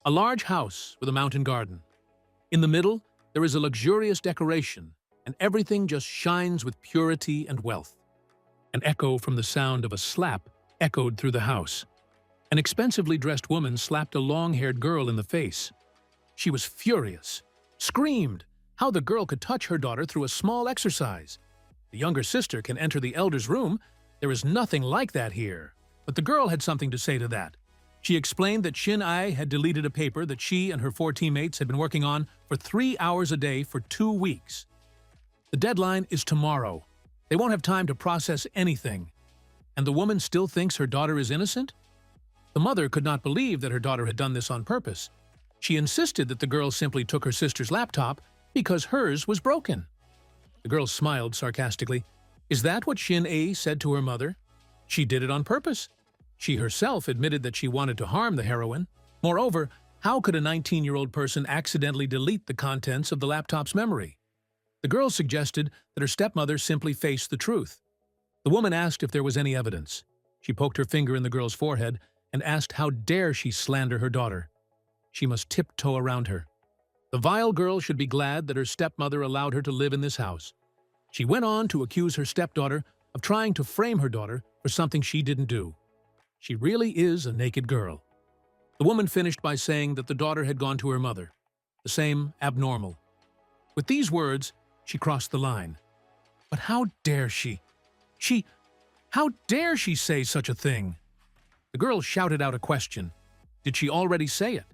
A large house with a mountain garden. In the middle, there is a luxurious decoration, and everything just shines with purity and wealth. An echo from the sound of a slap echoed through the house. An expensively dressed woman slapped a long-haired girl in the face. She was furious, screamed how the girl could touch her daughter through a small exercise. The younger sister can enter the elder's room. There is nothing like that here. But the girl had something to say to that. She explained that Shin Ai had deleted a paper that she and her 4 teammates had been working on for 3 hours a day for 2 weeks. The deadline is tomorrow. They won't have time to process anything. And the woman still thinks her daughter is innocent? The mother could not believe that her daughter had done this on purpose. She insisted that the girl simply took her sister's laptop because hers was broken. The girl smiled sarcastically. Is that what Shin Ai said to her mother? She did it on purpose. She herself admitted that she wanted to harm the heroine. Moreover, how could a 19-year-old person accidentally delete the contents of the laptop's memory? The girl suggested that her stepmother simply face the truth. The woman asked if there was any evidence. She poked her finger in the girl's forehead and asked how dare she slander her daughter. She must tiptoe around her. The vile girl should be glad that her stepmother allowed her to live in this house. She went on to accuse her stepdaughter of trying to frame her daughter for something she didn't do. She really is a naked girl. The woman finished by saying that the daughter had gone to her mother, the same abnormal. With these words, she crossed the line. But how dare she? How dare she say such a thing? The girl shouted out a question. Did she already say it?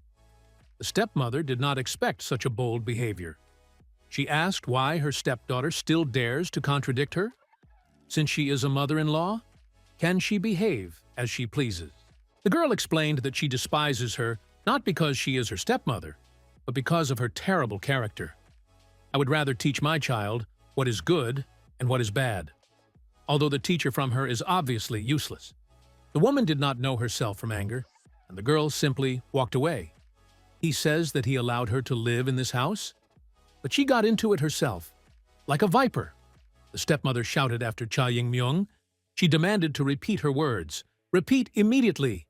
The stepmother did not expect such a bold behavior. She asked why her stepdaughter still dares to contradict her. Since she is a mother-in-law, can she behave as she pleases? The girl explained that she despises her not because she is her stepmother, but because of her terrible character. I would rather teach my child what is good and what is bad, although the teacher from her is obviously useless. The woman did not know herself from anger, and the girl simply walked away. He says that he allowed her to live in this house, but she got into it herself, like a viper. The stepmother shouted after Cha Ying-myung. She demanded to repeat her words. Repeat immediately!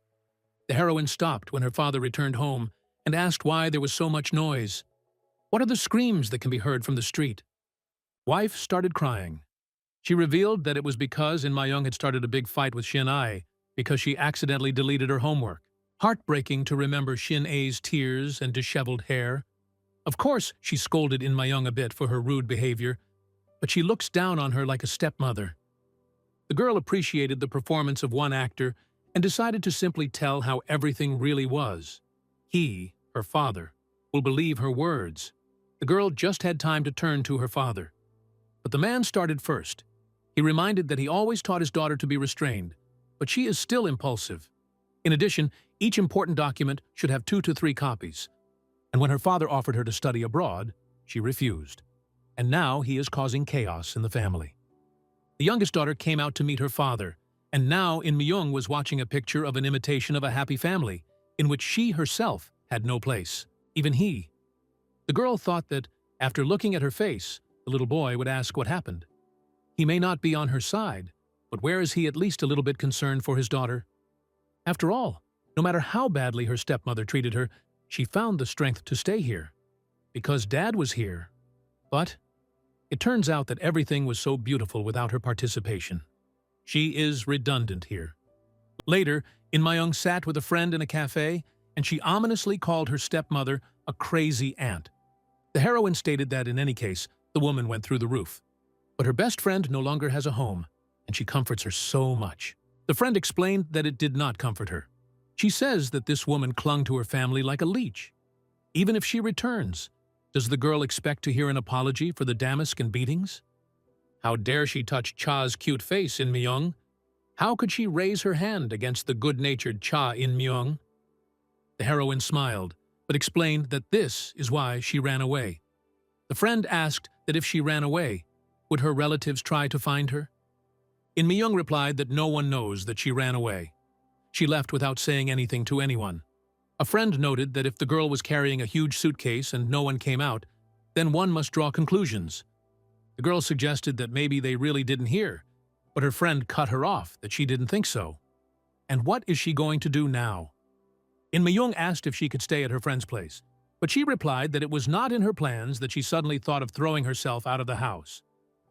The heroine stopped when her father returned home and asked why there was so much noise. What are the screams that can be heard from the street? Wife started crying. She revealed that it was because In-myung had started a big fight with Shin Ai because she accidentally deleted her homework. Heartbreaking to remember Shin Ai's tears and disheveled hair. Of course, she scolded In-myung a bit for her rude behavior, but she looks down on her like a stepmother. The girl appreciated the performance of one actor and decided to simply tell how everything really was. He, her father, will believe her words. The girl just had time to turn to her father. But the man started first. He reminded that he always taught his daughter to be restrained, but she is still impulsive. In addition, each important document should have 2 to 3 copies. And when her father offered her to study abroad, she refused. And now he is causing chaos in the family. The youngest daughter came out to meet her father, and now In-myung was watching a picture of an imitation of a happy family, in which she herself had no place, even he. The girl thought that, after looking at her face, the little boy would ask what happened. He may not be on her side, but where is he at least a little bit concerned for his daughter? After all, no matter how badly her stepmother treated her, she found the strength to stay here. Because Dad was here. But it turns out that everything was so beautiful without her participation. She is redundant here. Later, In-myung sat with a friend in a cafe, and she ominously called her stepmother a crazy aunt. The heroine stated that, in any case, the woman went through the roof. But her best friend no longer has a home, and she comforts her so much. The friend explained that it did not comfort her. She says that this woman clung to her family like a leech. Even if she returns, does the girl expect to hear an apology for the damask and beatings? How dare she touch Cha's cute face, In-myung? How could she raise her hand against the good-natured Cha In-myung? The heroine smiled, but explained that this is why she ran away. The friend asked that if she ran away, would her relatives try to find her? In-myung replied that no one knows that she ran away. She left without saying anything to anyone. A friend noted that if the girl was carrying a huge suitcase and no one came out, then one must draw conclusions. The girl suggested that maybe they really didn't hear, but her friend cut her off that she didn't think so. And what is she going to do now? In Myung asked if she could stay at her friend's place, but she replied that it was not in her plans that she suddenly thought of throwing herself out of the house.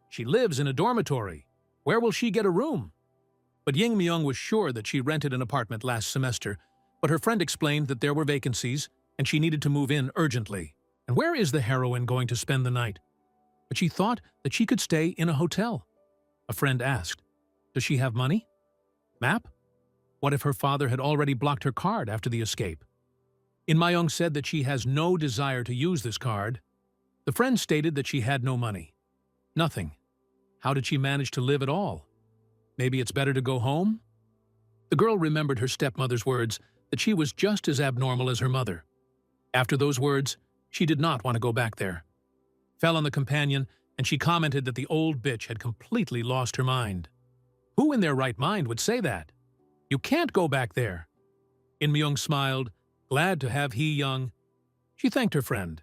She lives in a dormitory. Where will she get a room? But Ying Myung was sure that she rented an apartment last semester, but her friend explained that there were vacancies and she needed to move in urgently. And where is the heroine going to spend the night? But she thought that she could stay in a hotel. A friend asked, "Does she have money? Map? What if her father had already blocked her card after the escape?" In Myung said that she has no desire to use this card. The friend stated that she had no money. Nothing. How did she manage to live at all? Maybe it's better to go home? The girl remembered her stepmother's words that she was just as abnormal as her mother. After those words, she did not want to go back there. Fell on the companion, and she commented that the old bitch had completely lost her mind. Who in their right mind would say that? You can't go back there. In Myung smiled, glad to have Hee Young. She thanked her friend.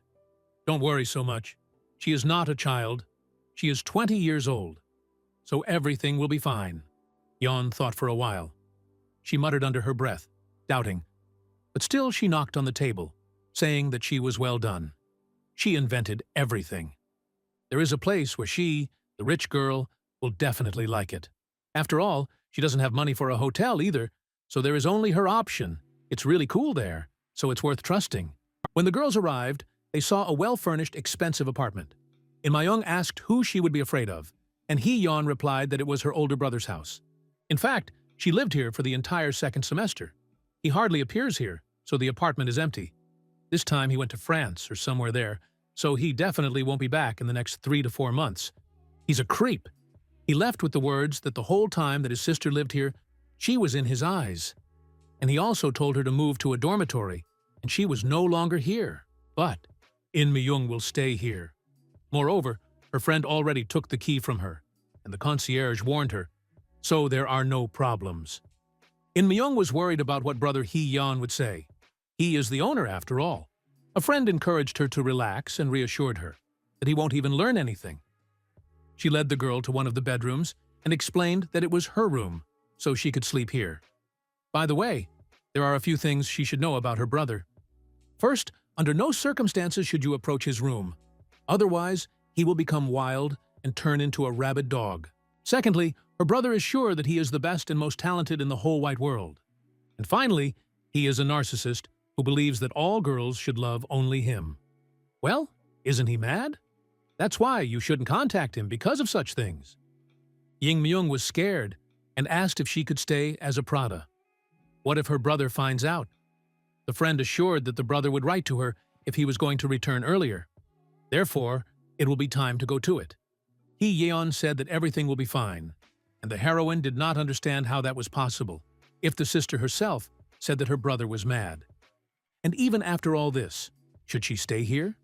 Don't worry so much. She is not a child. She is 20 years old. So everything will be fine. Yeon thought for a while. She muttered under her breath, doubting. But still she knocked on the table, saying that she was well done. She invented everything. There is a place where she, the rich girl, will definitely like it. After all, she doesn't have money for a hotel either, so there is only her option. It's really cool there, so it's worth trusting. When the girls arrived, they saw a well-furnished, expensive apartment. In Myung asked who she would be afraid of, and Hee Yeon replied that it was her older brother's house. In fact, she lived here for the entire second semester. He hardly appears here, so the apartment is empty. This time he went to France or somewhere there, so he definitely won't be back in the next 3 to 4 months. He's a creep. He left with the words that the whole time that his sister lived here, she was in his eyes. And he also told her to move to a dormitory, and she was no longer here. But In Myung will stay here. Moreover, her friend already took the key from her, and the concierge warned her, so there are no problems. In Myung was worried about what brother Hee Yeon would say. He is the owner, after all. A friend encouraged her to relax and reassured her that he won't even learn anything. She led the girl to one of the bedrooms and explained that it was her room, so she could sleep here. By the way, there are a few things she should know about her brother. First, under no circumstances should you approach his room. Otherwise, he will become wild and turn into a rabid dog. Secondly, her brother is sure that he is the best and most talented in the whole wide world. And finally, he is a narcissist who believes that all girls should love only him. Well, isn't he mad? That's why you shouldn't contact him because of such things. Ying Myung was scared and asked if she could stay as a Prada. What if her brother finds out? The friend assured that the brother would write to her if he was going to return earlier. Therefore, it will be time to go to it. Hee Yeon said that everything will be fine, and the heroine did not understand how that was possible, if the sister herself said that her brother was mad. And even after all this, should she stay here?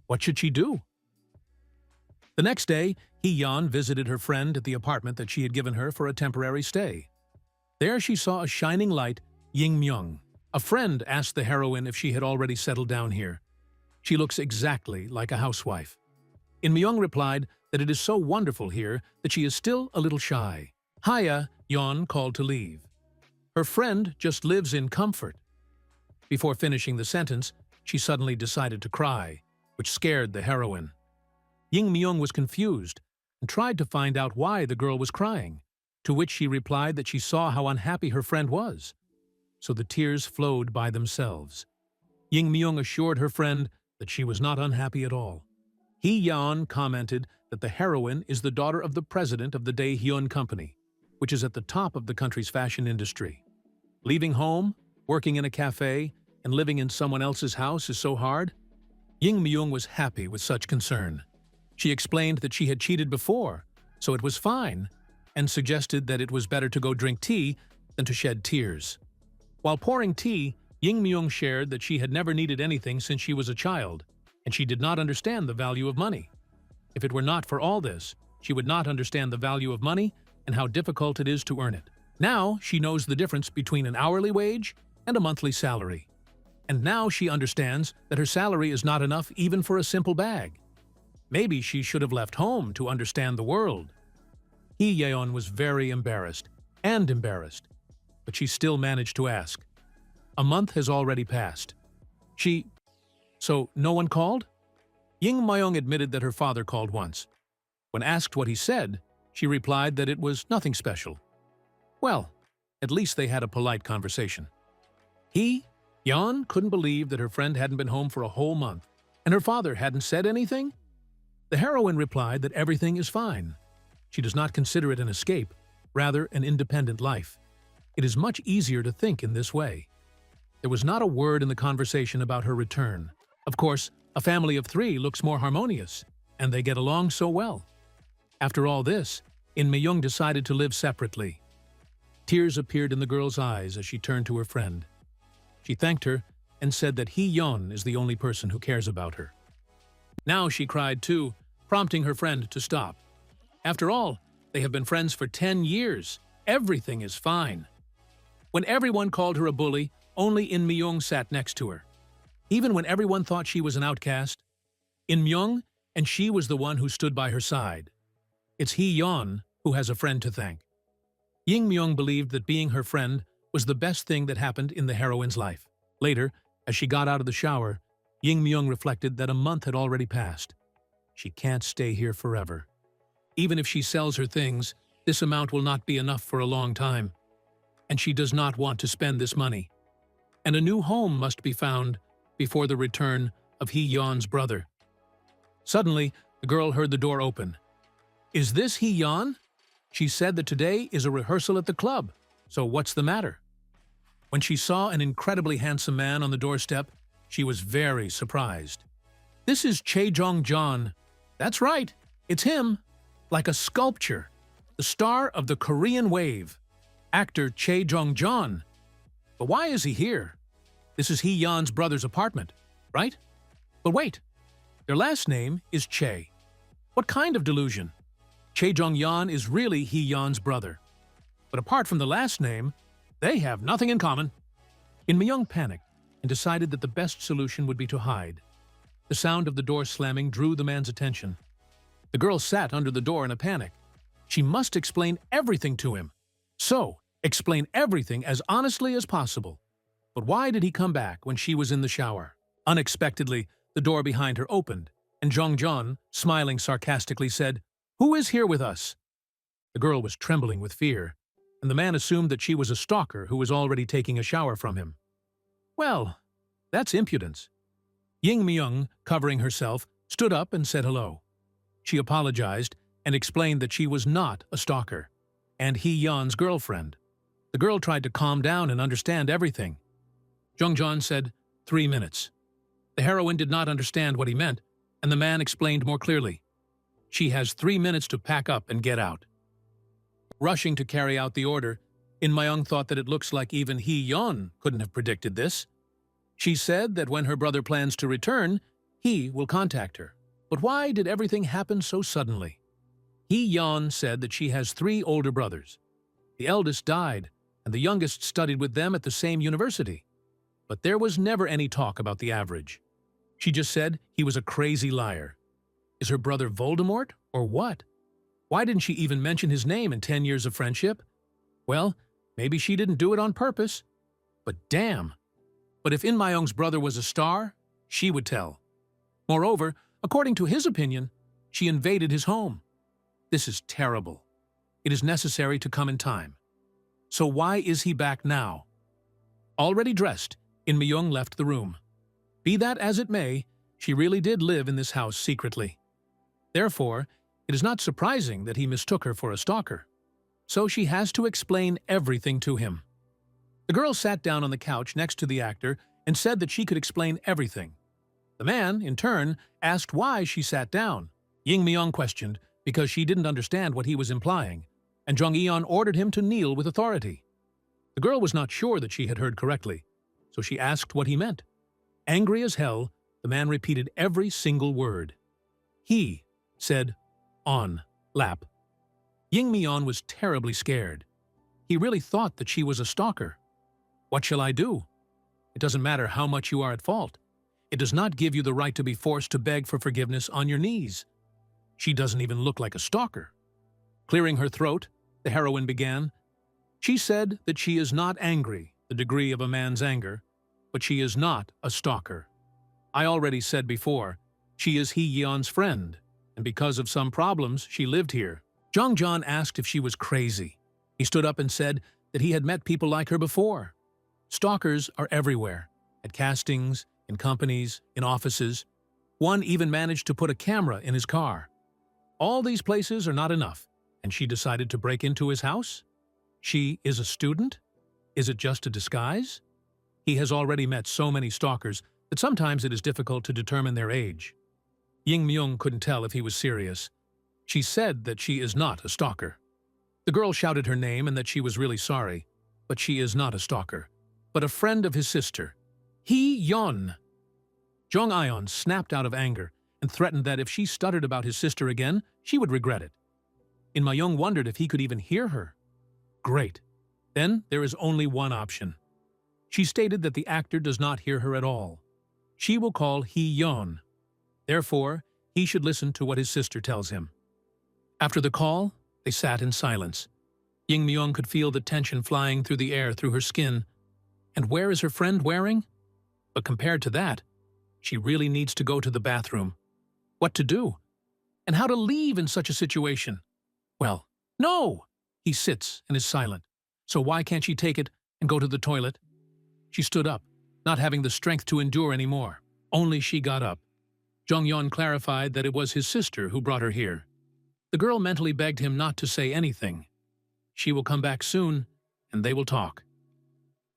What should she do? The next day, Hee Yeon visited her friend at the apartment that she had given her for a temporary stay. There she saw a shining light, Ying Myung. A friend asked the heroine if she had already settled down here. She looks exactly like a housewife. In Myung replied that it is so wonderful here that she is still a little shy. Haya, Yeon called to leave. Her friend just lives in comfort. Before finishing the sentence, she suddenly decided to cry, which scared the heroine. Ying Myung was confused and tried to find out why the girl was crying, to which she replied that she saw how unhappy her friend was. So the tears flowed by themselves. Ying Myung assured her friend that she was not unhappy at all. Hee Yeon commented that the heroine is the daughter of the president of the Daehyun Company, which is at the top of the country's fashion industry. Leaving home, working in a cafe, and living in someone else's house is so hard? Ying Myung was happy with such concern. She explained that she had cheated before, so it was fine, and suggested that it was better to go drink tea than to shed tears. While pouring tea, Ying Myung shared that she had never needed anything since she was a child, and she did not understand the value of money. If it were not for all this, she would not understand the value of money and how difficult it is to earn it. Now she knows the difference between an hourly wage and a monthly salary. And now she understands that her salary is not enough even for a simple bag. Maybe she should have left home to understand the world. Hee Yeon was very embarrassed, but she still managed to ask, A month has already passed. So no one called? Ying Mayong admitted that her father called once. When asked what he said, she replied that it was nothing special. Well, at least they had a polite conversation. Yan couldn't believe that her friend hadn't been home for a whole month, and her father hadn't said anything. The heroine replied that everything is fine. She does not consider it an escape, rather an independent life. It is much easier to think in this way. There was not a word in the conversation about her return. Of course, a family of 3 looks more harmonious, and they get along so well. After all this, In Myung decided to live separately. Tears appeared in the girl's eyes as she turned to her friend. She thanked her and said that Yeon is the only person who cares about her. Now she cried too, prompting her friend to stop. After all, they have been friends for 10 years. Everything is fine. When everyone called her a bully, only In Myung sat next to her. Even when everyone thought she was an outcast, In Myung and she was the one who stood by her side. It's Yeon who has a friend to thank. Ying Myung believed that being her friend was the best thing that happened in the heroine's life. Later, as she got out of the shower, Ying Myung reflected that a month had already passed. She can't stay here forever. Even if she sells her things, this amount will not be enough for a long time. And she does not want to spend this money. And a new home must be found before the return of Yeon's brother. Suddenly, the girl heard the door open. Is this Yeon? She said that today is a rehearsal at the club, so what's the matter? When she saw an incredibly handsome man on the doorstep, she was very surprised. This is Chae-jong-jeon. That's right, it's him. Like a sculpture, the star of the Korean wave, actor Chae-jong-jeon. But why is he here? This is Yeon's brother's apartment, right? But wait, their last name is Chae. What kind of delusion? Chae-jong-jeon is really Yeon's brother. But apart from the last name, they have nothing in common. In Myung panicked and decided that the best solution would be to hide. The sound of the door slamming drew the man's attention. The girl sat under the door in a panic. She must explain everything to him. So, explain everything as honestly as possible. But why did he come back when she was in the shower? Unexpectedly, the door behind her opened, and Jong-jeon, smiling sarcastically, said, "Who is here with us?" The girl was trembling with fear, and the man assumed that she was a stalker who was already taking a shower from him. Well, that's impudence. Ying Myung, covering herself, stood up and said hello. She apologized and explained that she was not a stalker, and Yeon's girlfriend. The girl tried to calm down and understand everything. Jong-jeon said, 3 minutes. The heroine did not understand what he meant, and the man explained more clearly. She has 3 minutes to pack up and get out. Rushing to carry out the order, In Myung thought that it looks like even Yeon couldn't have predicted this. She said that when her brother plans to return, he will contact her. But why did everything happen so suddenly? Yeon said that she has 3 older brothers. The eldest died, and the youngest studied with them at the same university. But there was never any talk about the average. She just said he was a crazy liar. Is her brother Voldemort, or what? Why didn't she even mention his name in 10 years of friendship? Well, maybe she didn't do it on purpose. But damn! But if In Myung's brother was a star, she would tell. Moreover, according to his opinion, she invaded his home. This is terrible. It is necessary to come in time. So why is he back now? Already dressed, In Myung left the room. Be that as it may, she really did live in this house secretly. Therefore, it is not surprising that he mistook her for a stalker. So she has to explain everything to him. The girl sat down on the couch next to the actor and said that she could explain everything. The man, in turn, asked why she sat down. Ying Myung questioned because she didn't understand what he was implying, and Jong-eon ordered him to kneel with authority. The girl was not sure that she had heard correctly, so she asked what he meant. Angry as hell, the man repeated every single word. He said, on, lap. Ying Myung was terribly scared. He really thought that she was a stalker. What shall I do? It doesn't matter how much you are at fault. It does not give you the right to be forced to beg for forgiveness on your knees. She doesn't even look like a stalker. Clearing her throat, the heroine began. She said that she is not angry, the degree of a man's anger, but she is not a stalker. I already said before, she is Hee-yeon's friend, and because of some problems, she lived here. Jong-jeon asked if she was crazy. He stood up and said that he had met people like her before. Stalkers are everywhere, at castings, in companies, in offices. One even managed to put a camera in his car. All these places are not enough, and she decided to break into his house? She is a student? Is it just a disguise? He has already met so many stalkers that sometimes it is difficult to determine their age. Ying Myung couldn't tell if he was serious. She said that she is not a stalker. The girl shouted her name and that she was really sorry, but she is not a stalker, but a friend of his sister, Hee-yeon. Jong Eon snapped out of anger and threatened that if she stuttered about his sister again, she would regret it. In Myung wondered if he could even hear her. Great. Then there is only one option. She stated that the actor does not hear her at all. She will call Hee-yeon. Therefore, he should listen to what his sister tells him. After the call, they sat in silence. Ying Myung could feel the tension flying through the air through her skin. And where is her friend wearing? But compared to that, she really needs to go to the bathroom. What to do? And how to leave in such a situation? Well, no! He sits and is silent. So why can't she take it and go to the toilet? She stood up, not having the strength to endure anymore. Only she got up. Jong-yeon clarified that it was his sister who brought her here. The girl mentally begged him not to say anything. She will come back soon, and they will talk.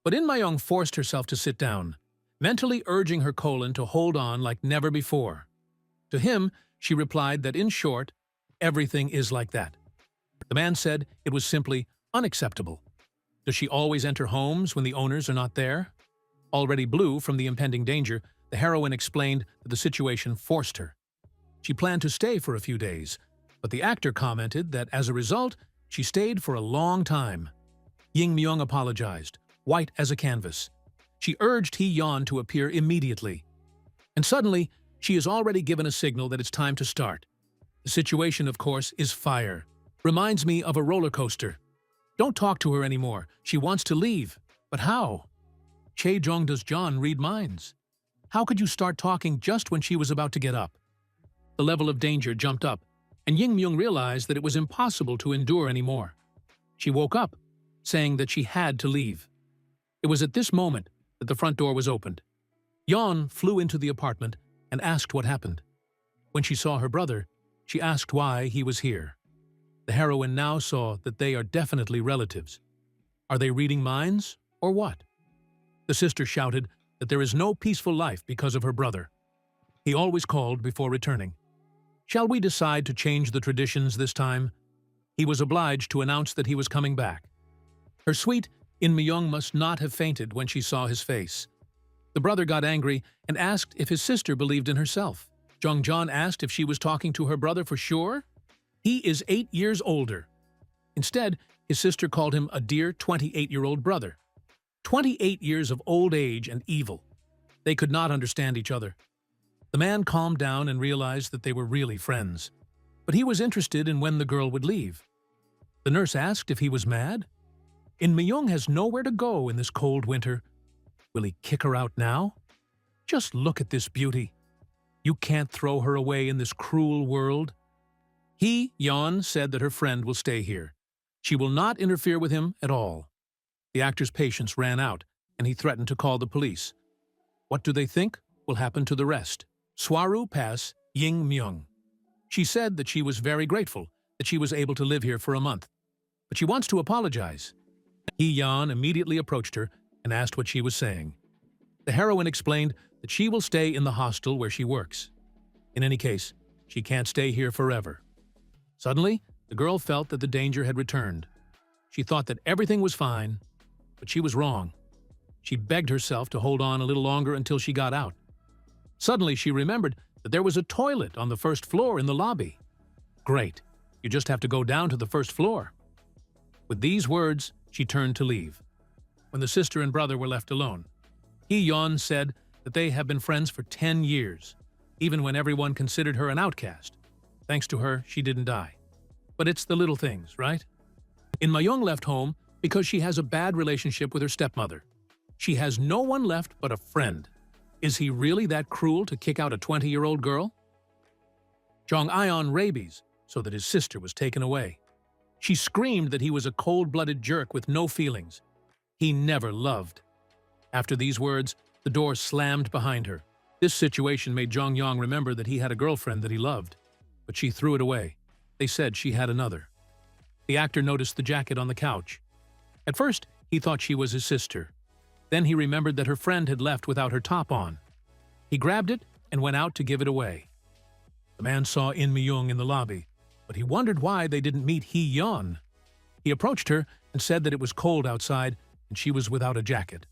But In Myung forced herself to sit down, mentally urging her colon to hold on like never before. To him, she replied that in short, everything is like that. The man said it was simply unacceptable. Does she always enter homes when the owners are not there? Already blue from the impending danger, the heroine explained that the situation forced her. She planned to stay for a few days, but the actor commented that as a result, she stayed for a long time. Ying Myung apologized, white as a canvas. She urged Hee-yeon to appear immediately. And suddenly, she is already given a signal that it's time to start. The situation, of course, is fire. Reminds me of a roller coaster. Don't talk to her anymore. She wants to leave. But how? Chae-jong, does John read minds? How could you start talking just when she was about to get up? The level of danger jumped up, and Ying Myung realized that it was impossible to endure anymore. She woke up, saying that she had to leave. It was at this moment that the front door was opened. Yeon flew into the apartment and asked what happened. When she saw her brother, she asked why he was here. The heroine now saw that they are definitely relatives. Are they reading minds, or what? The sister shouted that there is no peaceful life because of her brother. He always called before returning. Shall we decide to change the traditions this time? He was obliged to announce that he was coming back. Her sweet In Myung must not have fainted when she saw his face. The brother got angry and asked if his sister believed in herself. Jong-jeon asked if she was talking to her brother for sure. He is 8 years older. Instead, his sister called him a dear 28-year-old brother. 28 years of old age and evil. They could not understand each other. The man calmed down and realized that they were really friends. But he was interested in when the girl would leave. The nurse asked if he was mad. In Myung has nowhere to go in this cold winter. Will he kick her out now? Just look at this beauty. You can't throw her away in this cruel world. Hee-yeon said that her friend will stay here. She will not interfere with him at all. The actor's patience ran out, and he threatened to call the police. What do they think will happen to the rest? Swaru pass Ying Myung. She said that she was very grateful that she was able to live here for a month, but she wants to apologize. Hee-yeon immediately approached her and asked what she was saying. The heroine explained that she will stay in the hostel where she works. In any case, she can't stay here forever. Suddenly, the girl felt that the danger had returned. She thought that everything was fine, but she was wrong. She begged herself to hold on a little longer until she got out. Suddenly, she remembered that there was a toilet on the first floor in the lobby. Great, you just have to go down to the first floor. With these words, she turned to leave. When the sister and brother were left alone, Hee-yeon said that they have been friends for 10 years, even when everyone considered her an outcast. Thanks to her, she didn't die. But it's the little things, right? In Myung left home because she has a bad relationship with her stepmother. She has no one left but a friend. Is he really that cruel to kick out a 20-year-old girl? Jong Ion rabies, so that his sister was taken away. She screamed that he was a cold-blooded jerk with no feelings. He never loved. After these words, the door slammed behind her. This situation made Jong Yong remember that he had a girlfriend that he loved, but she threw it away. They said she had another. The actor noticed the jacket on the couch. At first, he thought she was his sister. Then he remembered that her friend had left without her top on. He grabbed it and went out to give it away. The man saw In Mi-young in the lobby, but he wondered why they didn't meet Hee-yeon. He approached her and said that it was cold outside and she was without a jacket.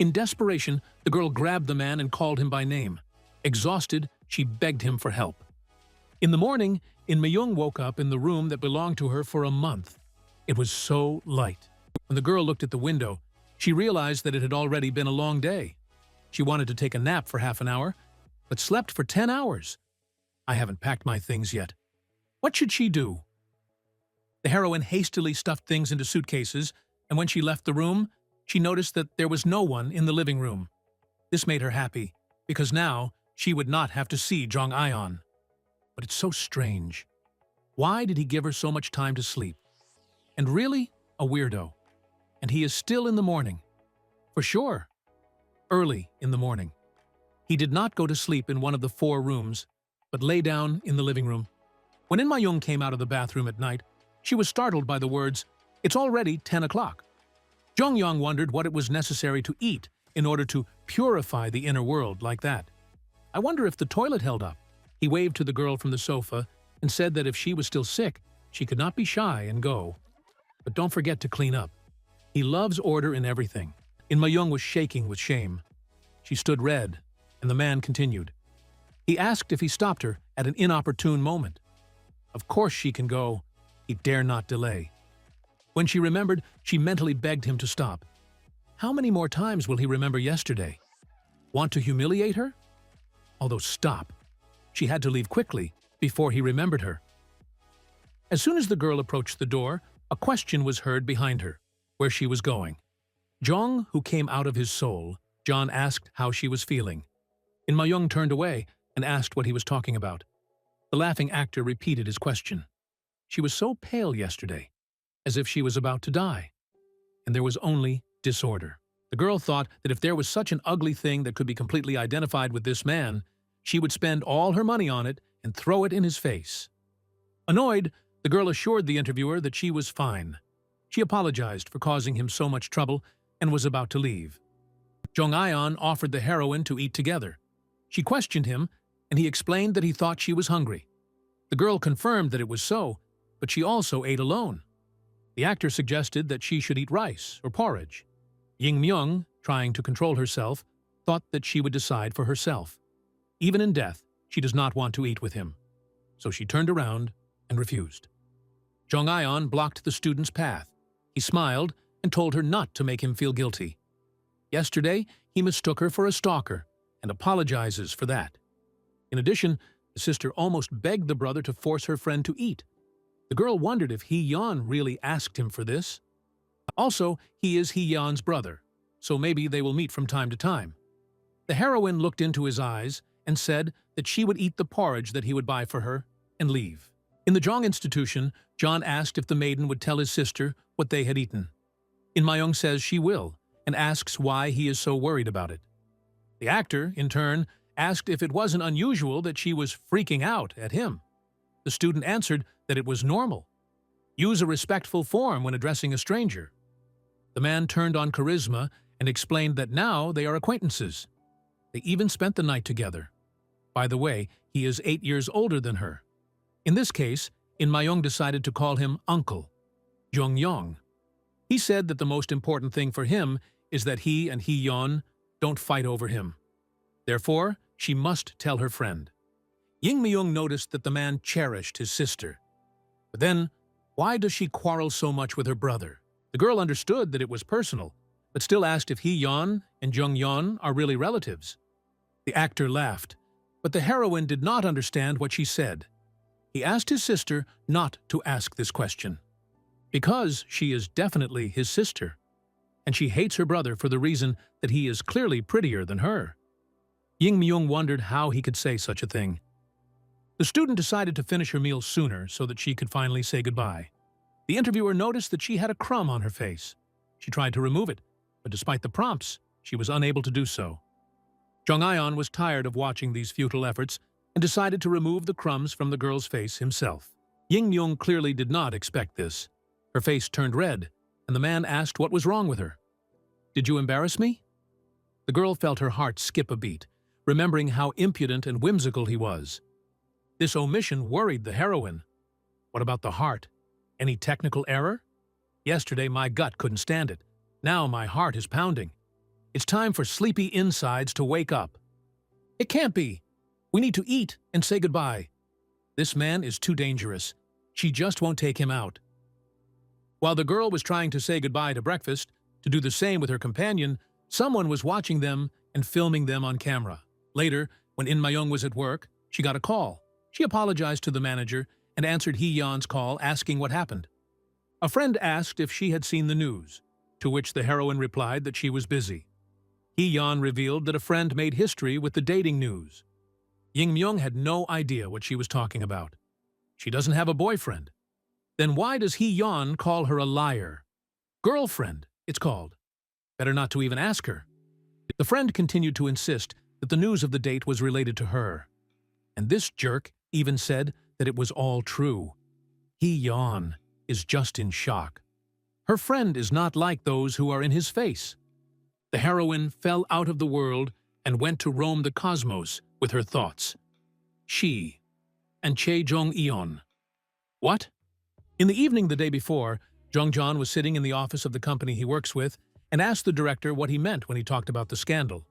In desperation, the girl grabbed the man and called him by name. Exhausted, she begged him for help. In the morning, In Mi-young woke up in the room that belonged to her for a month. It was so light. When the girl looked at the window, she realized that it had already been a long day. She wanted to take a nap for half an hour, but slept for 10 hours. I haven't packed my things yet. What should she do? The heroine hastily stuffed things into suitcases, and when she left the room, she noticed that there was no one in the living room. This made her happy, because now she would not have to see Jong Ion. But it's so strange. Why did he give her so much time to sleep? And really, a weirdo. And he is still in the morning. For sure. Early in the morning. He did not go to sleep in one of the 4 rooms, but lay down in the living room. When In Mi-young came out of the bathroom at night, she was startled by the words, "It's already 10 o'clock." Jong Yong wondered what it was necessary to eat in order to purify the inner world like that. I wonder if the toilet held up. He waved to the girl from the sofa and said that if she was still sick, she could not be shy and go. But don't forget to clean up. He loves order in everything. In Mi-young was shaking with shame. She stood red, and the man continued. He asked if he stopped her at an inopportune moment. Of course she can go. He dare not delay. When she remembered, she mentally begged him to stop. How many more times will he remember yesterday? Want to humiliate her? Although stop. She had to leave quickly before he remembered her. As soon as the girl approached the door, a question was heard behind her, where she was going. Jong, who came out of his soul, John asked how she was feeling. In Mi-young turned away and asked what he was talking about. The laughing actor repeated his question. She was so pale yesterday, as if she was about to die. And there was only disorder. The girl thought that if there was such an ugly thing that could be completely identified with this man, she would spend all her money on it and throw it in his face. Annoyed, the girl assured the interviewer that she was fine. She apologized for causing him so much trouble and was about to leave. Jong Ion offered the heroine to eat together. She questioned him, and he explained that he thought she was hungry. The girl confirmed that it was so, but she also ate alone. The actor suggested that she should eat rice or porridge. In Mi-young, trying to control herself, thought that she would decide for herself. Even in death, she does not want to eat with him. So she turned around and refused. Jong Ion blocked the student's path. He smiled and told her not to make him feel guilty. Yesterday, he mistook her for a stalker and apologizes for that. In addition, the sister almost begged the brother to force her friend to eat. The girl wondered if Hee-yeon really asked him for this. Also, he is Hee-yeon's brother, so maybe they will meet from time to time. The heroine looked into his eyes and said that she would eat the porridge that he would buy for her and leave. In the Jong Institution, John asked if the maiden would tell his sister what they had eaten. In Mi-young says she will, and asks why he is so worried about it. The actor, in turn, asked if it wasn't unusual that she was freaking out at him. The student answered that it was normal. Use a respectful form when addressing a stranger. The man turned on charisma and explained that now they are acquaintances. They even spent the night together. By the way, he is 8 years older than her. In this case, In Mi-young decided to call him Uncle, Jong Yong. He said that the most important thing for him is that he and Hee-yeon don't fight over him. Therefore, she must tell her friend. In Mi-young noticed that the man cherished his sister. But then, why does she quarrel so much with her brother? The girl understood that it was personal, but still asked if Hee-yeon and Jung Yeon are really relatives. The actor laughed, but the heroine did not understand what she said. He asked his sister not to ask this question, because she is definitely his sister. and she hates her brother for the reason that he is clearly prettier than her. Ying Myung wondered how he could say such a thing. The student decided to finish her meal sooner so that she could finally say goodbye. The interviewer noticed that she had a crumb on her face. She tried to remove it, but despite the prompts, she was unable to do so. Jung Ion was tired of watching these futile efforts and decided to remove the crumbs from the girl's face himself. Ying Myung clearly did not expect this. Her face turned red, and the man asked what was wrong with her. "Did you embarrass me?" The girl felt her heart skip a beat, remembering how impudent and whimsical he was. This omission worried the heroine. What about the heart? Any technical error? Yesterday my gut couldn't stand it. Now my heart is pounding. It's time for sleepy insides to wake up. It can't be. We need to eat and say goodbye. This man is too dangerous. She just won't take him out. While the girl was trying to say goodbye to breakfast, to do the same with her companion, someone was watching them and filming them on camera. Later, when In Mayong was at work, she got a call. She apologized to the manager and answered Hee Yeon's call asking what happened. A friend asked if she had seen the news, to which the heroine replied that she was busy. Hee Yeon revealed that a friend made history with the dating news. Ying Myung had no idea what she was talking about. She doesn't have a boyfriend. Then why does Hee Yeon call her a liar? Girlfriend, it's called. Better not to even ask her. The friend continued to insist that the news of the date was related to her. And this jerk even said that it was all true. Hee Yeon is just in shock. Her friend is not like those who are in his face. The heroine fell out of the world and went to roam the cosmos with her thoughts. She and Chae Jong-eon. What? In the evening the day before, Jong-jon was sitting in the office of the company he works with and asked the director what he meant when he talked about the scandal.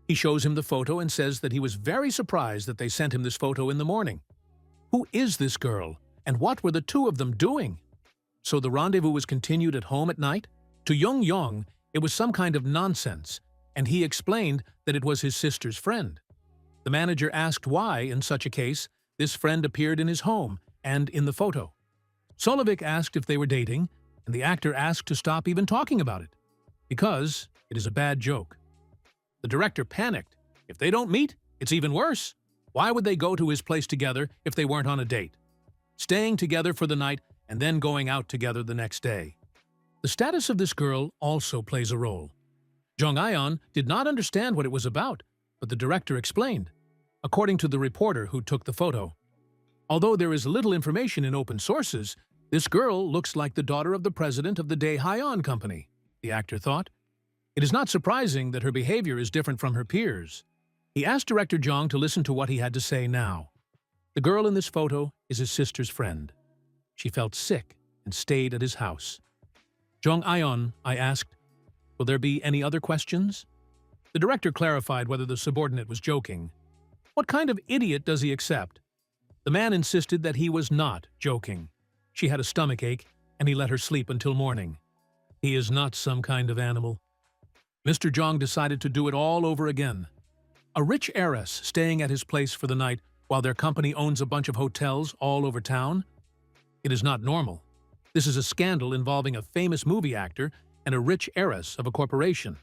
He shows him the photo and says that he was very surprised that they sent him this photo in the morning. Who is this girl, and what were the two of them doing? So the rendezvous was continued at home at night? To Yong, it was some kind of nonsense, and he explained that it was his sister's friend. The manager asked why, in such a case, this friend appeared in his home and in the photo. Solovik asked if they were dating, and the actor asked to stop even talking about it, because it is a bad joke. The director panicked. If they don't meet, it's even worse. Why would they go to his place together if they weren't on a date? Staying together for the night and then going out together the next day. The status of this girl also plays a role. Jung Ion did not understand what it was about, but the director explained, according to the reporter who took the photo. Although there is little information in open sources, this girl looks like the daughter of the president of the Dae Hyeon Company, the actor thought. It is not surprising that her behavior is different from her peers. He asked director Jong to listen to what he had to say now. The girl in this photo is his sister's friend. She felt sick and stayed at his house. Jong Ion, I asked, will there be any other questions? The director clarified whether the subordinate was joking. What kind of idiot does he accept? The man insisted that he was not joking. She had a stomachache, and he let her sleep until morning. He is not some kind of animal. Mr. Jong decided to do it all over again. A rich heiress staying at his place for the night while their company owns a bunch of hotels all over town? It is not normal. This is a scandal involving a famous movie actor and a rich heiress of a corporation.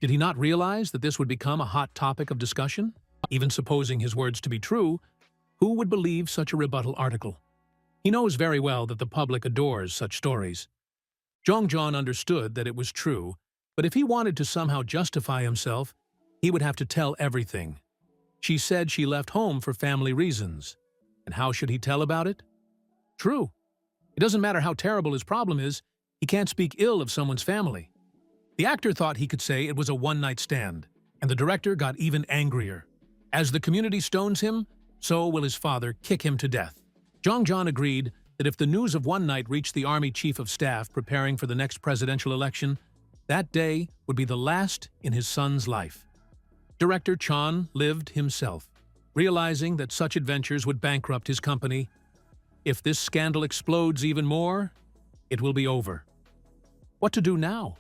Did he not realize that this would become a hot topic of discussion? Even supposing his words to be true, who would believe such a rebuttal article? He knows very well that the public adores such stories. Jong-jon understood that it was true, but if he wanted to somehow justify himself, he would have to tell everything. She said she left home for family reasons. And how should he tell about it? True. It doesn't matter how terrible his problem is, he can't speak ill of someone's family. The actor thought he could say it was a one-night stand, and the director got even angrier. As the community stones him, so will his father kick him to death. Jong-jon agreed that if the news of one night reached the Army Chief of Staff preparing for the next presidential election, that day would be the last in his son's life. Director Chan lived himself, realizing that such adventures would bankrupt his company. If this scandal explodes even more, it will be over. What to do now?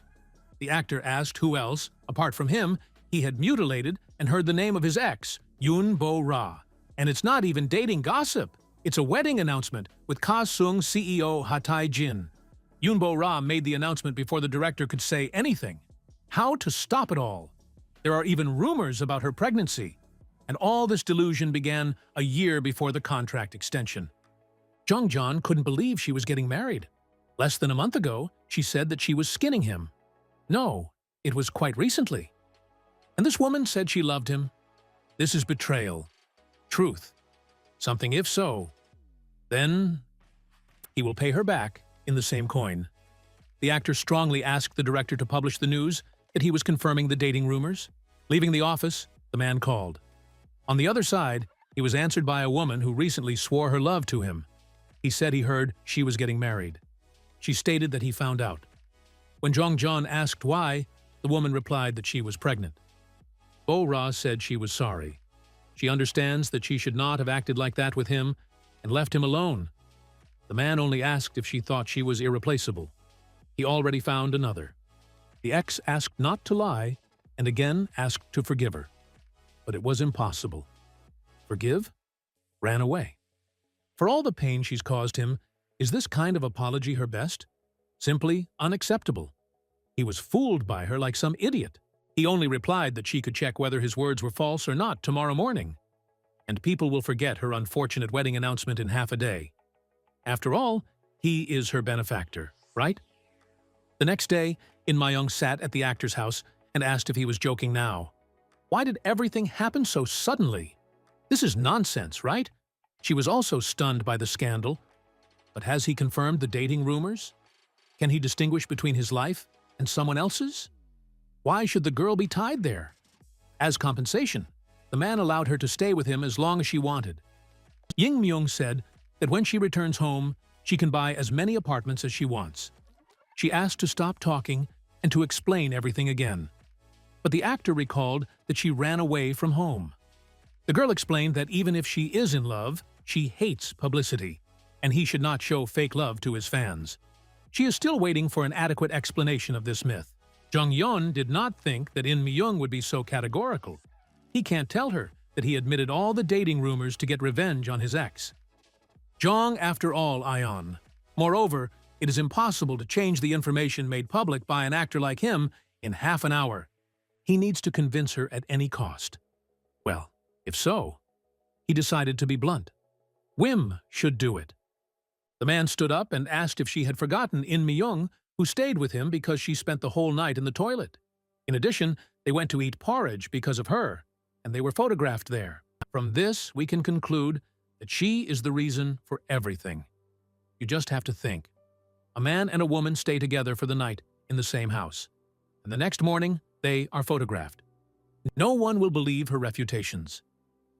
The actor asked who else, apart from him, he had mutilated and heard the name of his ex, Yoon Bo-ra. And it's not even dating gossip. It's a wedding announcement with Ka-sung CEO Ha Tae-jin. Yunbo Ra made the announcement before the director could say anything. How to stop it all? There are even rumors about her pregnancy. And all this delusion began a year before the contract extension. Jongjeon couldn't believe she was getting married. Less than a month ago, she said that she was skinning him. No, it was quite recently. And this woman said she loved him. This is betrayal. Truth. Something if so. Then he will pay her back in the same coin. The actor strongly asked the director to publish the news that he was confirming the dating rumors. Leaving the office, the man called. On the other side, he was answered by a woman who recently swore her love to him. He said he heard she was getting married. She stated that he found out. When Jongjeon asked why, the woman replied that she was pregnant. Bo-ra said she was sorry. She understands that she should not have acted like that with him and left him alone. The man only asked if she thought she was irreplaceable. He already found another. The ex asked not to lie and again asked to forgive her. But it was impossible. Forgive? Ran away. For all the pain she's caused him, is this kind of apology her best? Simply unacceptable. He was fooled by her like some idiot. He only replied that she could check whether his words were false or not tomorrow morning. And people will forget her unfortunate wedding announcement in half a day. After all, he is her benefactor, right? The next day, In Myung sat at the actor's house and asked if he was joking now. Why did everything happen so suddenly? This is nonsense, right? She was also stunned by the scandal. But has he confirmed the dating rumors? Can he distinguish between his life and someone else's? Why should the girl be tied there? As compensation, the man allowed her to stay with him as long as she wanted. Ying Myung said that when she returns home, she can buy as many apartments as she wants. She asked to stop talking and to explain everything again. But the actor recalled that she ran away from home. The girl explained that even if she is in love, she hates publicity, and he should not show fake love to his fans. She is still waiting for an adequate explanation of this myth. Jongyeon did not think that In Myung would be so categorical. He can't tell her that he admitted all the dating rumors to get revenge on his ex. Jong, after all, Ion. Moreover, it is impossible to change the information made public by an actor like him in half an hour. He needs to convince her at any cost. Well, if so, he decided to be blunt. Whim should do it. The man stood up and asked if she had forgotten In Myung, who stayed with him because she spent the whole night in the toilet. In addition, they went to eat porridge because of her, and they were photographed there. From this, we can conclude that she is the reason for everything. You just have to think. A man and a woman stay together for the night in the same house, and the next morning, they are photographed. No one will believe her refutations.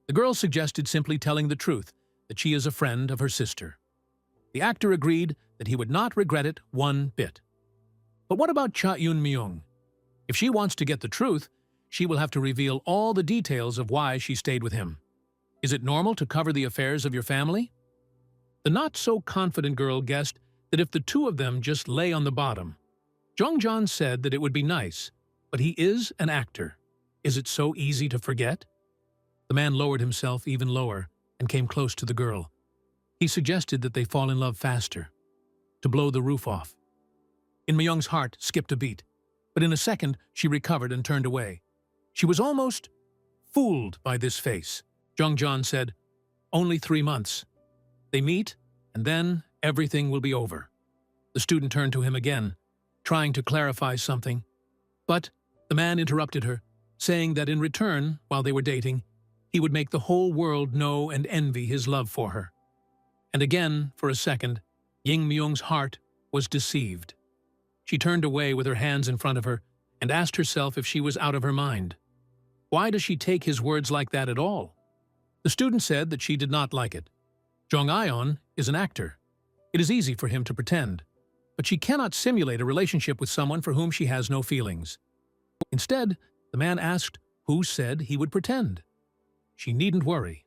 The girl suggested simply telling the truth, that she is a friend of her sister. The actor agreed that he would not regret it one bit. But what about Cha Eun Myung? If she wants to get the truth, she will have to reveal all the details of why she stayed with him. Is it normal to cover the affairs of your family? The not-so-confident girl guessed that if the two of them just lay on the bottom. Jongjeon said that it would be nice, but he is an actor. Is it so easy to forget? The man lowered himself even lower and came close to the girl. He suggested that they fall in love faster, to blow the roof off. In Myung's heart skipped a beat, but in a second she recovered and turned away. She was almost fooled by this face. Jongjeon said, "Only 3 months. They meet, and then everything will be over." The student turned to him again, trying to clarify something. But the man interrupted her, saying that in return, while they were dating, he would make the whole world know and envy his love for her. And again, for a second, Ying Myung's heart was deceived. She turned away with her hands in front of her and asked herself if she was out of her mind. Why does she take his words like that at all? The student said that she did not like it. Jong Ion is an actor. It is easy for him to pretend, but she cannot simulate a relationship with someone for whom she has no feelings. Instead, the man asked who said he would pretend. She needn't worry.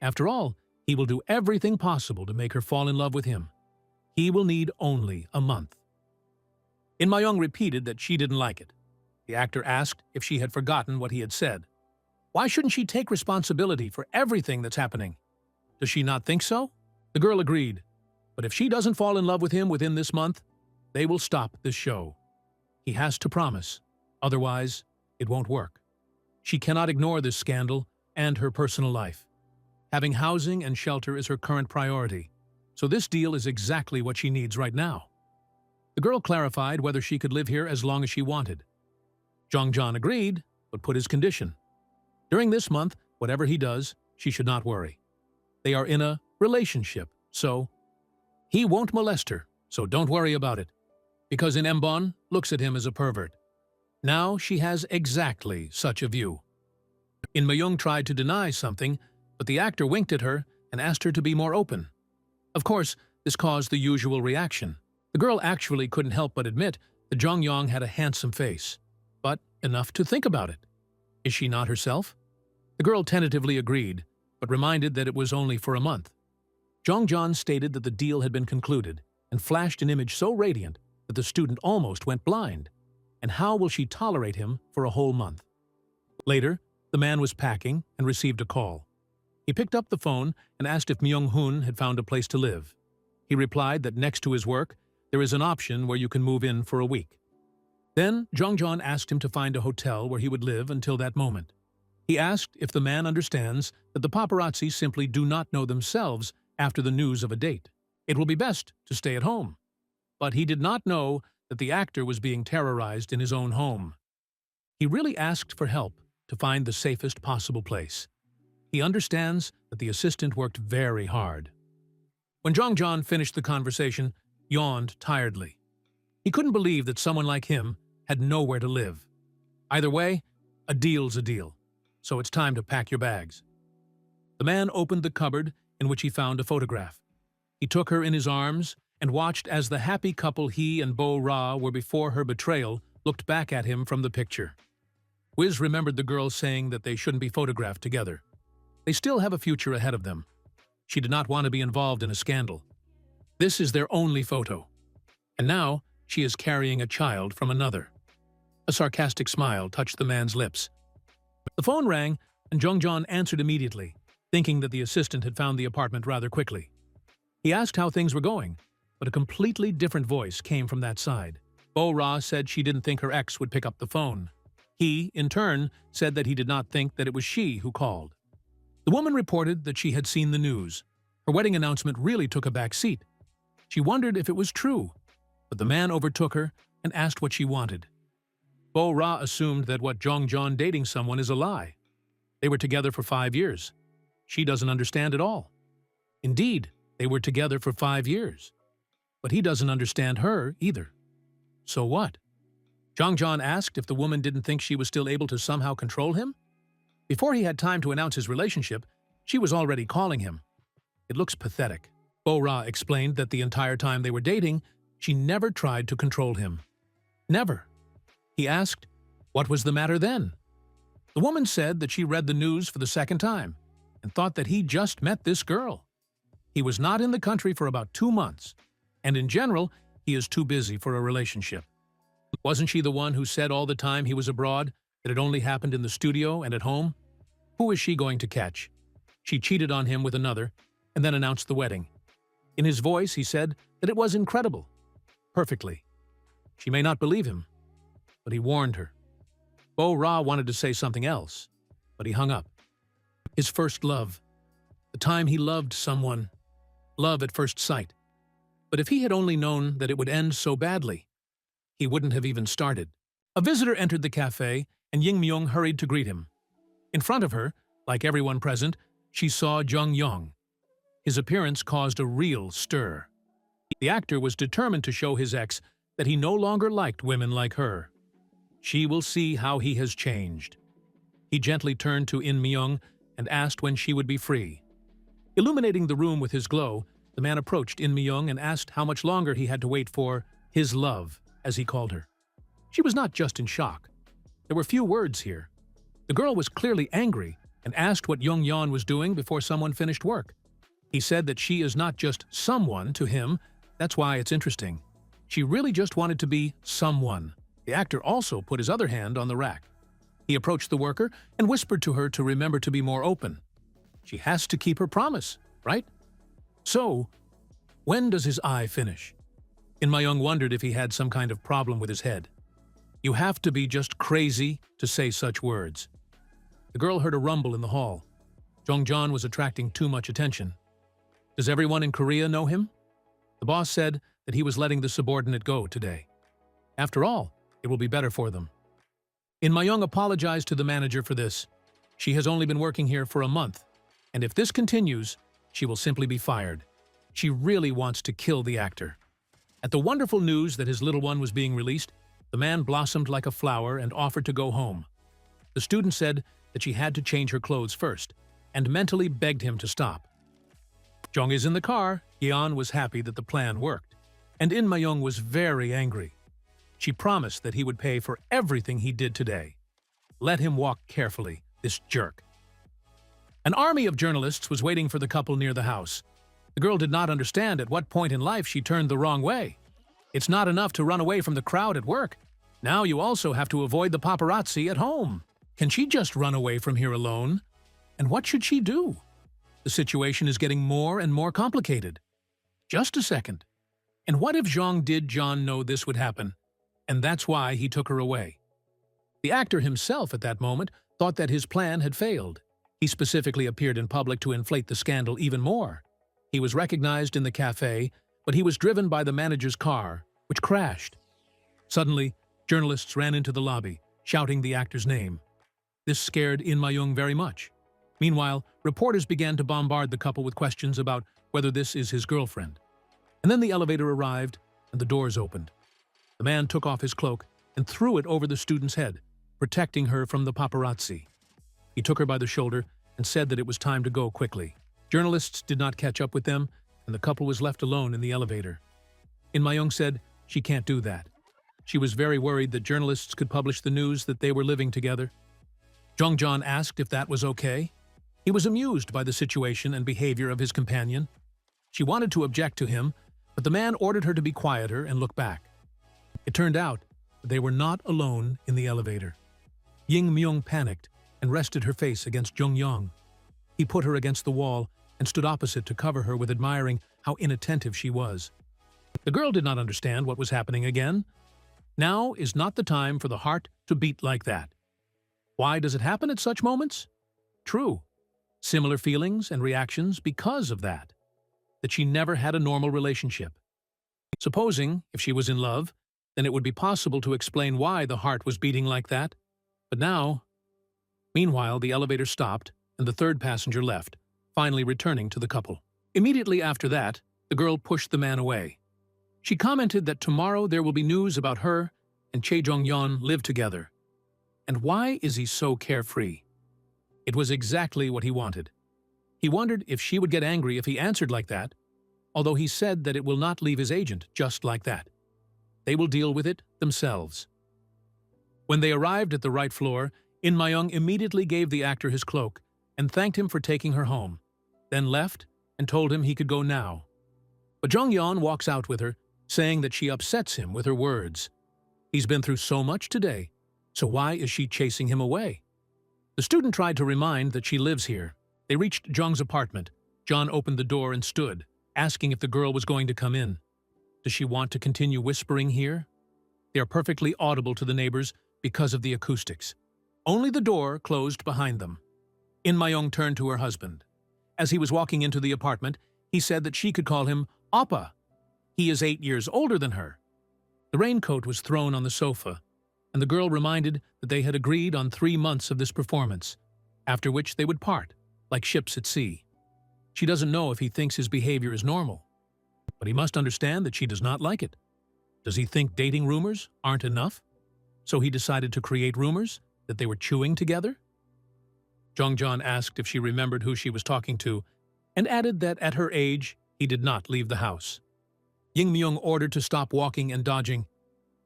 After all, he will do everything possible to make her fall in love with him. He will need only a month. In Myung repeated that she didn't like it. The actor asked if she had forgotten what he had said. Why shouldn't she take responsibility for everything that's happening? Does she not think so? The girl agreed. But if she doesn't fall in love with him within this month, They will stop this show. He has to promise, otherwise it won't work. She cannot ignore this scandal and her personal life. Having housing and shelter is her current priority, so this deal is exactly what she needs right now. The girl clarified whether she could live here as long as she wanted. Jong-John agreed, but put his condition. During this month, whatever he does, she should not worry. They are in a relationship, so he won't molest her, so don't worry about it, because In Mbon looks at him as a pervert. Now she has exactly such a view. In Myung tried to deny something, but the actor winked at her and asked her to be more open. Of course, this caused the usual reaction. The girl actually couldn't help but admit that Jong-Yong had a handsome face, but enough to think about it. Is she not herself? The girl tentatively agreed, but reminded that it was only for a month. Jong-John stated that the deal had been concluded and flashed an image so radiant that the student almost went blind. And how will she tolerate him for a whole month? Later, the man was packing and received a call. He picked up the phone and asked if Myung-Hoon had found a place to live. He replied that next to his work, there is an option where you can move in for a week. Then, Jong-John asked him to find a hotel where he would live until that moment. He asked if the man understands that the paparazzi simply do not know themselves after the news of a date. It will be best to stay at home. But he did not know that the actor was being terrorized in his own home. He really asked for help to find the safest possible place. He understands that the assistant worked very hard. When Jong-John finished the conversation, yawned tiredly. He couldn't believe that someone like him had nowhere to live. Either way, a deal's a deal, so it's time to pack your bags. The man opened the cupboard in which he found a photograph. He took her in his arms and watched as the happy couple he and Bo Ra were before her betrayal looked back at him from the picture. Wiz remembered the girl saying that they shouldn't be photographed together. They still have a future ahead of them. She did not want to be involved in a scandal. This is their only photo. And now she is carrying a child from another. A sarcastic smile touched the man's lips. The phone rang, and Jong-John answered immediately, thinking that the assistant had found the apartment rather quickly. He asked how things were going, but a completely different voice came from that side. Bo Ra said she didn't think her ex would pick up the phone. He, in turn, said that he did not think that it was she who called. The woman reported that she had seen the news. Her wedding announcement really took a back seat. She wondered if it was true, but the man overtook her and asked what she wanted. Bo Ra assumed that what Jong-John dating someone is a lie. They were together for 5 years. She doesn't understand at all. Indeed, they were together for 5 years. But he doesn't understand her either. So what? Jong-John asked if the woman didn't think she was still able to somehow control him. Before he had time to announce his relationship, she was already calling him. It looks pathetic. Bo Ra explained that the entire time they were dating, she never tried to control him. Never. He asked, what was the matter then? The woman said that she read the news for the second time and thought that he just met this girl. He was not in the country for about 2 months, and in general, he is too busy for a relationship. Wasn't she the one who said all the time he was abroad that it only happened in the studio and at home? Who is she going to catch? She cheated on him with another and then announced the wedding. In his voice, he said that it was incredible. Perfectly. She may not believe him, but he warned her. Bo Ra wanted to say something else, but he hung up. His first love. The time he loved someone. Love at first sight. But if he had only known that it would end so badly, he wouldn't have even started. A visitor entered the cafe, and Ying Myung hurried to greet him. In front of her, like everyone present, she saw Jong-Yong. His appearance caused a real stir. The actor was determined to show his ex that he no longer liked women like her. She will see how he has changed. He gently turned to In Myung and asked when she would be free. Illuminating the room with his glow, the man approached In Myung and asked how much longer he had to wait for his love, as he called her. She was not just in shock. There were few words here. The girl was clearly angry and asked what Jong-Yeon was doing before someone finished work. He said that she is not just someone to him, that's why it's interesting. She really just wanted to be someone. The actor also put his other hand on the rack. He approached the worker and whispered to her to remember to be more open. She has to keep her promise, right? So, when does his eye finish? In Myung wondered if he had some kind of problem with his head. You have to be just crazy to say such words. The girl heard a rumble in the hall. Jong-jon was attracting too much attention. Does everyone in Korea know him? The boss said that he was letting the subordinate go today. After all, it will be better for them. In Myung apologized to the manager for this. She has only been working here for a month, and if this continues, she will simply be fired. She really wants to kill the actor. At the wonderful news that his little one was being released, the man blossomed like a flower and offered to go home. The student said that she had to change her clothes first, and mentally begged him to stop. Jong is in the car. Yeon was happy that the plan worked, and In Myung was very angry. She promised that he would pay for everything he did today. Let him walk carefully, this jerk. An army of journalists was waiting for the couple near the house. The girl did not understand at what point in life she turned the wrong way. It's not enough to run away from the crowd at work. Now you also have to avoid the paparazzi at home. Can she just run away from here alone? And what should she do? The situation is getting more and more complicated. Just a second. And what if Jong did John know this would happen? And that's why he took her away. The actor himself at that moment thought that his plan had failed. He specifically appeared in public to inflate the scandal even more. He was recognized in the cafe, but he was driven by the manager's car, which crashed. Suddenly, journalists ran into the lobby, shouting the actor's name. This scared In Myung very much. Meanwhile, reporters began to bombard the couple with questions about whether this is his girlfriend. And then the elevator arrived, and the doors opened. The man took off his cloak and threw it over the student's head, protecting her from the paparazzi. He took her by the shoulder and said that it was time to go quickly. Journalists did not catch up with them, and the couple was left alone in the elevator. In Myung said she can't do that. She was very worried that journalists could publish the news that they were living together. Jong-jon asked if that was okay. He was amused by the situation and behavior of his companion. She wanted to object to him, but the man ordered her to be quieter and look back. It turned out that they were not alone in the elevator. Ying Myung panicked and rested her face against Jong-yong. He put her against the wall and stood opposite to cover her with admiring how inattentive she was. The girl did not understand what was happening again. Now is not the time for the heart to beat like that. Why does it happen at such moments? True. Similar feelings and reactions because of that she never had a normal relationship. Supposing, if she was in love, then it would be possible to explain why the heart was beating like that. But now... Meanwhile, the elevator stopped, and the third passenger left, finally returning to the couple. Immediately after that, the girl pushed the man away. She commented that tomorrow there will be news about her and Chae Jong-yeon live together. And why is he so carefree? It was exactly what he wanted. He wondered if she would get angry if he answered like that, although he said that it will not leave his agent just like that. They will deal with it themselves. When they arrived at the right floor, In Myung immediately gave the actor his cloak and thanked him for taking her home, then left and told him he could go now. But Jong-yeon walks out with her, saying that she upsets him with her words. He's been through so much today, so why is she chasing him away? The student tried to remind that she lives here. They reached Jong's apartment. John opened the door and stood, asking if the girl was going to come in. Does she want to continue whispering here? They are perfectly audible to the neighbors because of the acoustics. Only the door closed behind them. In Myung turned to her husband. As he was walking into the apartment, he said that she could call him Oppa. He is 8 years older than her. The raincoat was thrown on the sofa, and the girl reminded that they had agreed on 3 months of this performance, after which they would part, like ships at sea. She doesn't know if he thinks his behavior is normal, but he must understand that she does not like it. Does he think dating rumors aren't enough? So he decided to create rumors that they were chewing together? Jong-jon asked if she remembered who she was talking to, and added that at her age, he did not leave the house. Ying Myung ordered to stop walking and dodging.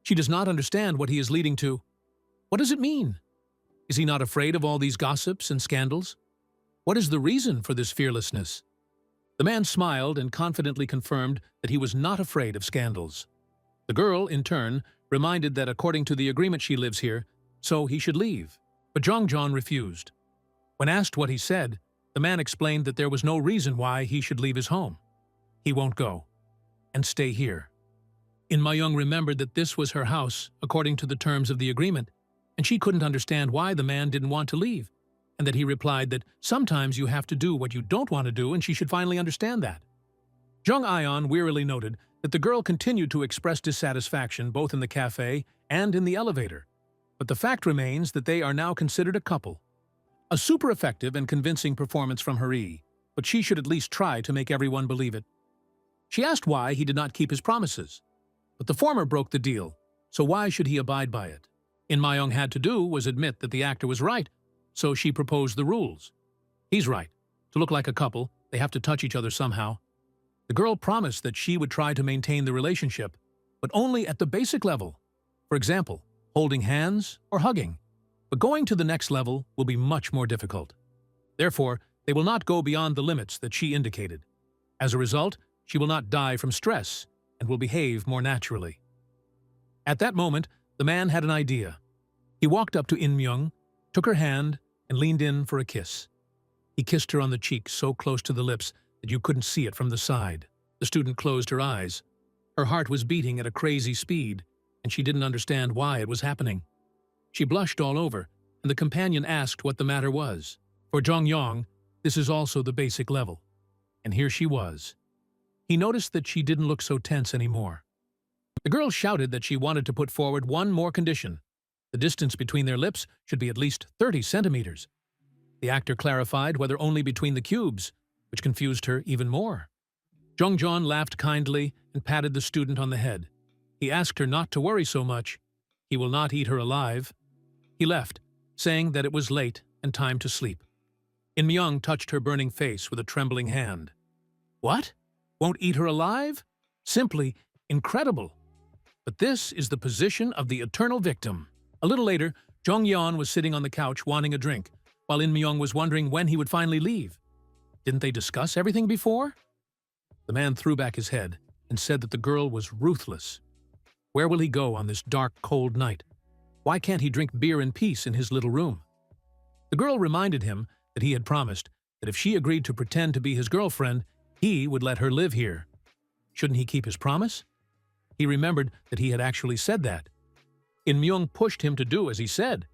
She does not understand what he is leading to. What does it mean? Is he not afraid of all these gossips and scandals? What is the reason for this fearlessness? The man smiled and confidently confirmed that he was not afraid of scandals. The girl, in turn, reminded that according to the agreement she lives here, so he should leave. But Jong-jon refused. When asked what he said, the man explained that there was no reason why he should leave his home. He won't go, and stay here. In Ma-young remembered that this was her house, according to the terms of the agreement, and she couldn't understand why the man didn't want to leave, and that he replied that sometimes you have to do what you don't want to do, and she should finally understand that. Jung Ion wearily noted that the girl continued to express dissatisfaction both in the cafe and in the elevator, but the fact remains that they are now considered a couple. A super effective and convincing performance from Hee, but she should at least try to make everyone believe it. She asked why he did not keep his promises, but the former broke the deal, so why should he abide by it? In Ma-young had to do was admit that the actor was right, so she proposed the rules. He's right. To look like a couple, they have to touch each other somehow. The girl promised that she would try to maintain the relationship, but only at the basic level. For example, holding hands or hugging. But going to the next level will be much more difficult. Therefore, they will not go beyond the limits that she indicated. As a result, she will not die from stress and will behave more naturally. At that moment, the man had an idea. He walked up to In-myung, took her hand, and leaned in for a kiss. He kissed her on the cheek so close to the lips that you couldn't see it from the side. The student closed her eyes. Her heart was beating at a crazy speed, and she didn't understand why it was happening. She blushed all over, and the companion asked what the matter was. For Jong-yong, this is also the basic level. And here she was. He noticed that she didn't look so tense anymore. The girl shouted that she wanted to put forward one more condition. The distance between their lips should be at least 30 centimeters. The actor clarified whether only between the cubes, which confused her even more. Jong-jeon laughed kindly and patted the student on the head. He asked her not to worry so much. He will not eat her alive. He left, saying that it was late and time to sleep. In-myung touched her burning face with a trembling hand. What? Won't eat her alive? Simply incredible. But this is the position of the eternal victim. A little later, Jong-yeon was sitting on the couch wanting a drink, while In-myung was wondering when he would finally leave. Didn't they discuss everything before? The man threw back his head and said that the girl was ruthless. Where will he go on this dark, cold night? Why can't he drink beer in peace in his little room? The girl reminded him that he had promised that if she agreed to pretend to be his girlfriend, he would let her live here. Shouldn't he keep his promise? He remembered that he had actually said that. In-myung pushed him to do as he said,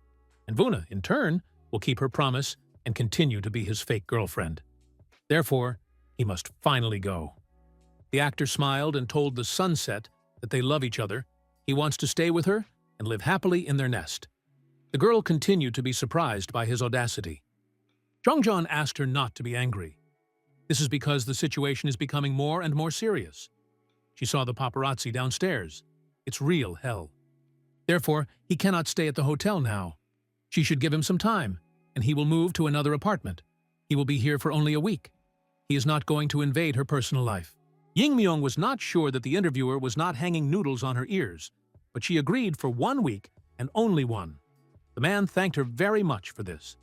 and Vuna, in turn, will keep her promise and continue to be his fake girlfriend. Therefore, he must finally go. The actor smiled and told the sunset that they love each other, he wants to stay with her and live happily in their nest. The girl continued to be surprised by his audacity. Jong-jeon asked her not to be angry. This is because the situation is becoming more and more serious. She saw the paparazzi downstairs. It's real hell. Therefore, he cannot stay at the hotel now. She should give him some time, and he will move to another apartment. He will be here for only a week. He is not going to invade her personal life. Ying-myung was not sure that the interviewer was not hanging noodles on her ears, but she agreed for 1 week and only one. The man thanked her very much for this.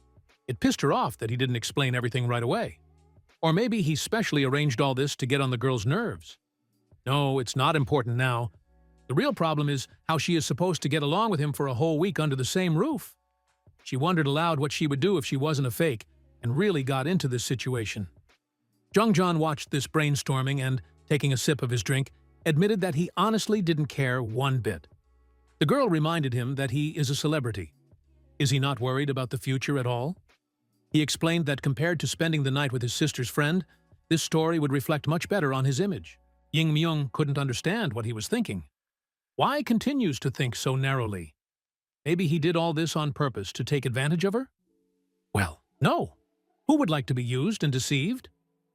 It pissed her off that he didn't explain everything right away. Or maybe he specially arranged all this to get on the girl's nerves. No, it's not important now. The real problem is how she is supposed to get along with him for a whole week under the same roof. She wondered aloud what she would do if she wasn't a fake and really got into this situation. Jong-jeon watched this brainstorming and, taking a sip of his drink, admitted that he honestly didn't care one bit. The girl reminded him that he is a celebrity. Is he not worried about the future at all? He explained that compared to spending the night with his sister's friend, this story would reflect much better on his image. Ying-myung couldn't understand what he was thinking. Why continues to think so narrowly? Maybe he did all this on purpose to take advantage of her? Well, no. Who would like to be used and deceived?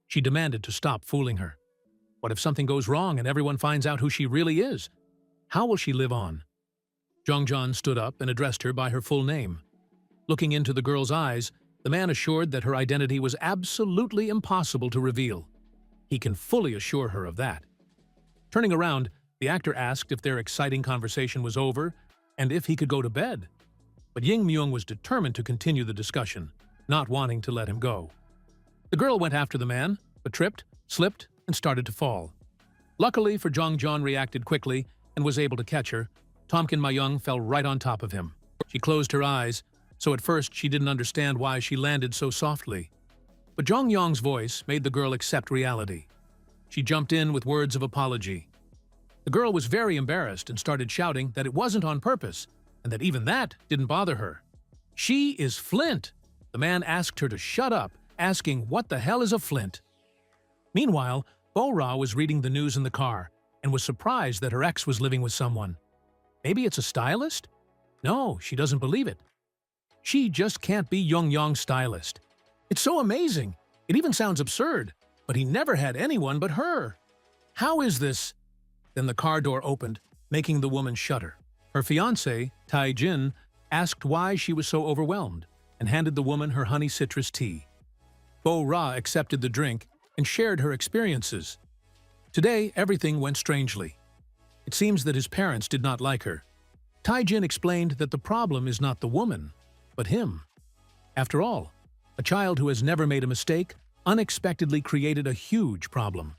She demanded to stop fooling her. What if something goes wrong and everyone finds out who she really is? How will she live on? Jong-jeon stood up and addressed her by her full name. Looking into the girl's eyes, the man assured that her identity was absolutely impossible to reveal. He can fully assure her of that. Turning around, the actor asked if their exciting conversation was over and if he could go to bed. But Ying-myung was determined to continue the discussion, not wanting to let him go. The girl went after the man, but tripped, slipped, and started to fall. Luckily for Jong-jeon reacted quickly and was able to catch her. Tomkin Ma-young fell right on top of him. She closed her eyes, so at first she didn't understand why she landed so softly. But Jong-yeong's voice made the girl accept reality. She jumped in with words of apology. The girl was very embarrassed and started shouting that it wasn't on purpose and that even that didn't bother her. "She is Flint!" The man asked her to shut up, asking what the hell is a flint. Meanwhile, Bo-ra was reading the news in the car and was surprised that her ex was living with someone. Maybe it's a stylist? No, she doesn't believe it. She just can't be Young-yong's stylist. It's so amazing. It even sounds absurd, but he never had anyone but her. How is this? Then the car door opened, making the woman shudder. Her fiancé, Tai-jin, asked why she was so overwhelmed and handed the woman her honey citrus tea. Bo-ra accepted the drink and shared her experiences. Today, everything went strangely. It seems that his parents did not like her. Tai-jin explained that the problem is not the woman, but him. After all, a child who has never made a mistake unexpectedly created a huge problem.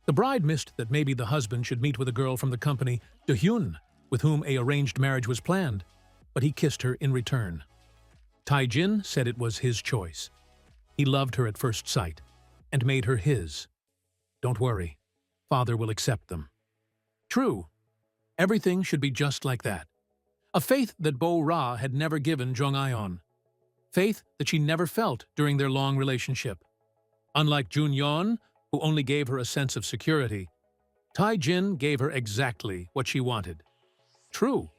The bride missed that maybe the husband should meet with a girl from the company Do-hyun, with whom a arranged marriage was planned, but he kissed her in return. Tai-jin said it was his choice. He loved her at first sight and made her his. Don't worry, father will accept them. True, everything should be just like that. A faith that Bo-ra had never given Jong-eon. Faith that she never felt during their long relationship. Unlike Jun-yeon, who only gave her a sense of security, Tai-jin gave her exactly what she wanted. True,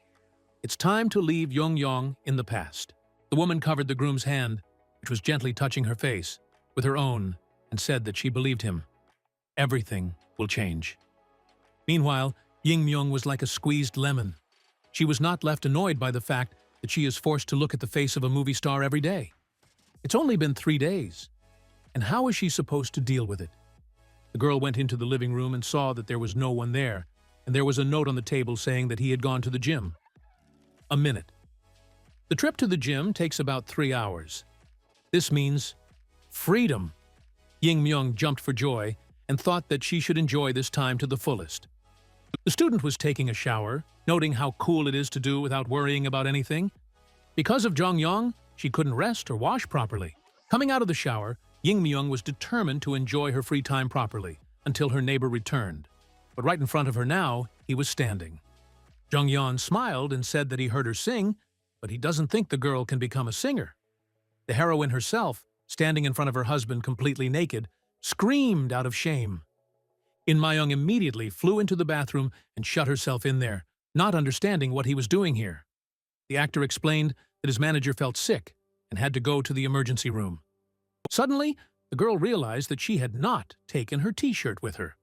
it's time to leave Young-yong in the past. The woman covered the groom's hand, which was gently touching her face, with her own, and said that she believed him. Everything will change. Meanwhile, Ying-myung was like a squeezed lemon. She was not left annoyed by the fact that she is forced to look at the face of a movie star every day. It's only been 3 days. And how is she supposed to deal with it? The girl went into the living room and saw that there was no one there, and there was a note on the table saying that he had gone to the gym. A minute. The trip to the gym takes about 3 hours. This means freedom. Ying-myung jumped for joy and thought that she should enjoy this time to the fullest. The student was taking a shower, noting how cool it is to do without worrying about anything. Because of Jong-yong, she couldn't rest or wash properly. Coming out of the shower, Ying-myung was determined to enjoy her free time properly until her neighbor returned. But right in front of her now, he was standing. Jong-yeon smiled and said that he heard her sing, but he doesn't think the girl can become a singer. The heroine herself, standing in front of her husband completely naked, screamed out of shame. In-myung immediately flew into the bathroom and shut herself in there, not understanding what he was doing here. The actor explained that his manager felt sick and had to go to the emergency room. Suddenly, the girl realized that she had not taken her t-shirt with her.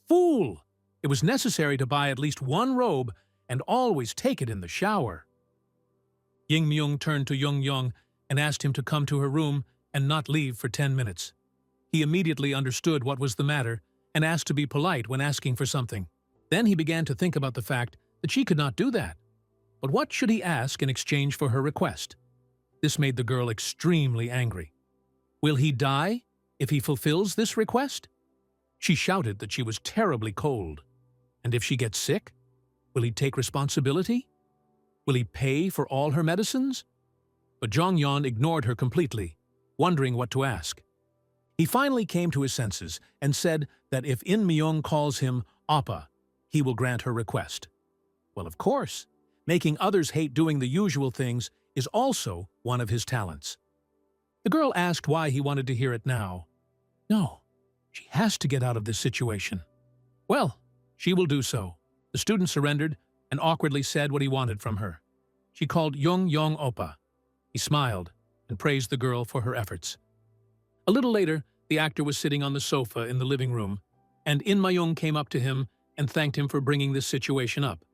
Fool! It was necessary to buy at least one robe and always take it in the shower. Ying-myung turned to Young-yong and asked him to come to her room and not leave for 10 minutes. He immediately understood what was the matter and asked to be polite when asking for something. Then he began to think about the fact that she could not do that. But what should he ask in exchange for her request? This made the girl extremely angry. Will he die if he fulfills this request? She shouted that she was terribly cold. And if she gets sick, will he take responsibility? Will he pay for all her medicines? But Jong-yeon ignored her completely, wondering what to ask. He finally came to his senses and said that if In-myung calls him Oppa, he will grant her request. Well, of course, making others hate doing the usual things is also one of his talents. The girl asked why he wanted to hear it now. No, she has to get out of this situation. Well, she will do so. The student surrendered and awkwardly said what he wanted from her. She called Young-yong Oppa. He smiled and praised the girl for her efforts. A little later, the actor was sitting on the sofa in the living room, and In-myung came up to him and thanked him for bringing this situation up.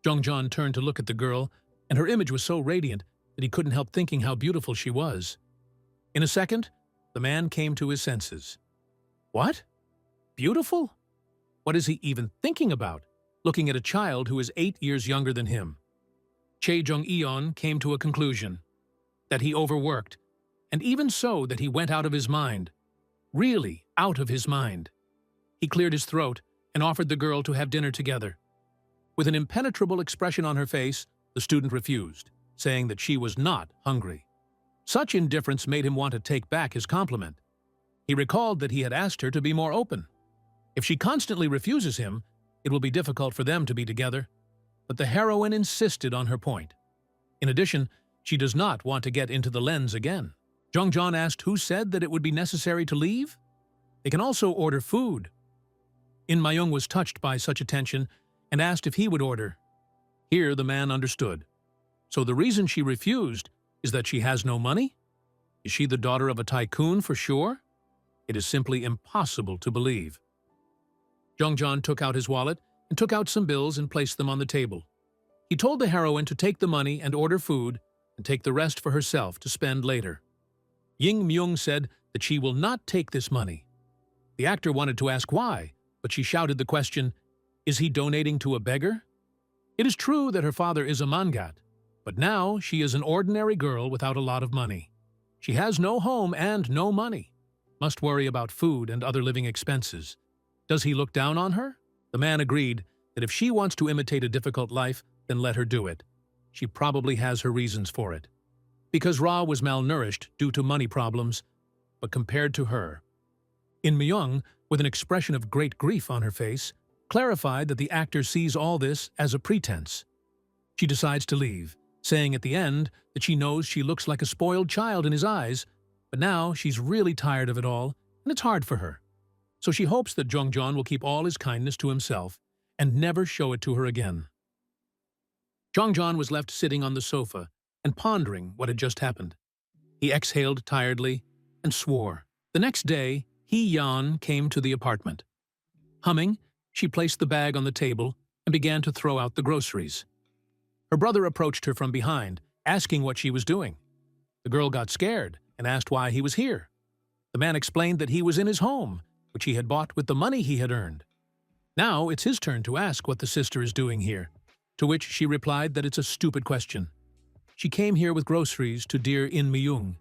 Jong-jeon turned to look at the girl, and her image was so radiant that he couldn't help thinking how beautiful she was. In a second, the man came to his senses. What? Beautiful? What is he even thinking about, looking at a child who is 8 years younger than him? Chae Jong-eon came to a conclusion, that he overworked, and even so that he went out of his mind. Really out of his mind. He cleared his throat and offered the girl to have dinner together. With an impenetrable expression on her face, the student refused, saying that she was not hungry. Such indifference made him want to take back his compliment. He recalled that he had asked her to be more open. If she constantly refuses him, it will be difficult for them to be together. But the heroine insisted on her point. In addition, she does not want to get into the lens again. Jongjeon asked who said that it would be necessary to leave. They can also order food. In Mayung was touched by such attention and asked if he would order. Here the man understood. So the reason she refused is that she has no money? Is she the daughter of a tycoon for sure? It is simply impossible to believe. Jongjeon took out his wallet and took out some bills and placed them on the table. He told the heroine to take the money and order food and take the rest for herself to spend later. Ying Myung said that she will not take this money. The actor wanted to ask why, but she shouted the question, "Is he donating to a beggar?" It is true that her father is a mangat, but now she is an ordinary girl without a lot of money. She has no home and no money. Must worry about food and other living expenses. Does he look down on her? The man agreed that if she wants to imitate a difficult life, then let her do it. She probably has her reasons for it. Because Ra was malnourished due to money problems, but compared to her. In Myung, with an expression of great grief on her face, clarified that the actor sees all this as a pretense. She decides to leave, saying at the end that she knows she looks like a spoiled child in his eyes, but now she's really tired of it all, and it's hard for her. So she hopes that Jongjeon will keep all his kindness to himself and never show it to her again. Jongjeon was left sitting on the sofa and pondering what had just happened. He exhaled tiredly and swore. The next day, Hee-yeon came to the apartment. Humming, she placed the bag on the table and began to throw out the groceries. Her brother approached her from behind, asking what she was doing. The girl got scared and asked why he was here. The man explained that he was in his home, which he had bought with the money he had earned. Now it's his turn to ask what the sister is doing here, to which she replied that it's a stupid question. She came here with groceries to dear In Myung,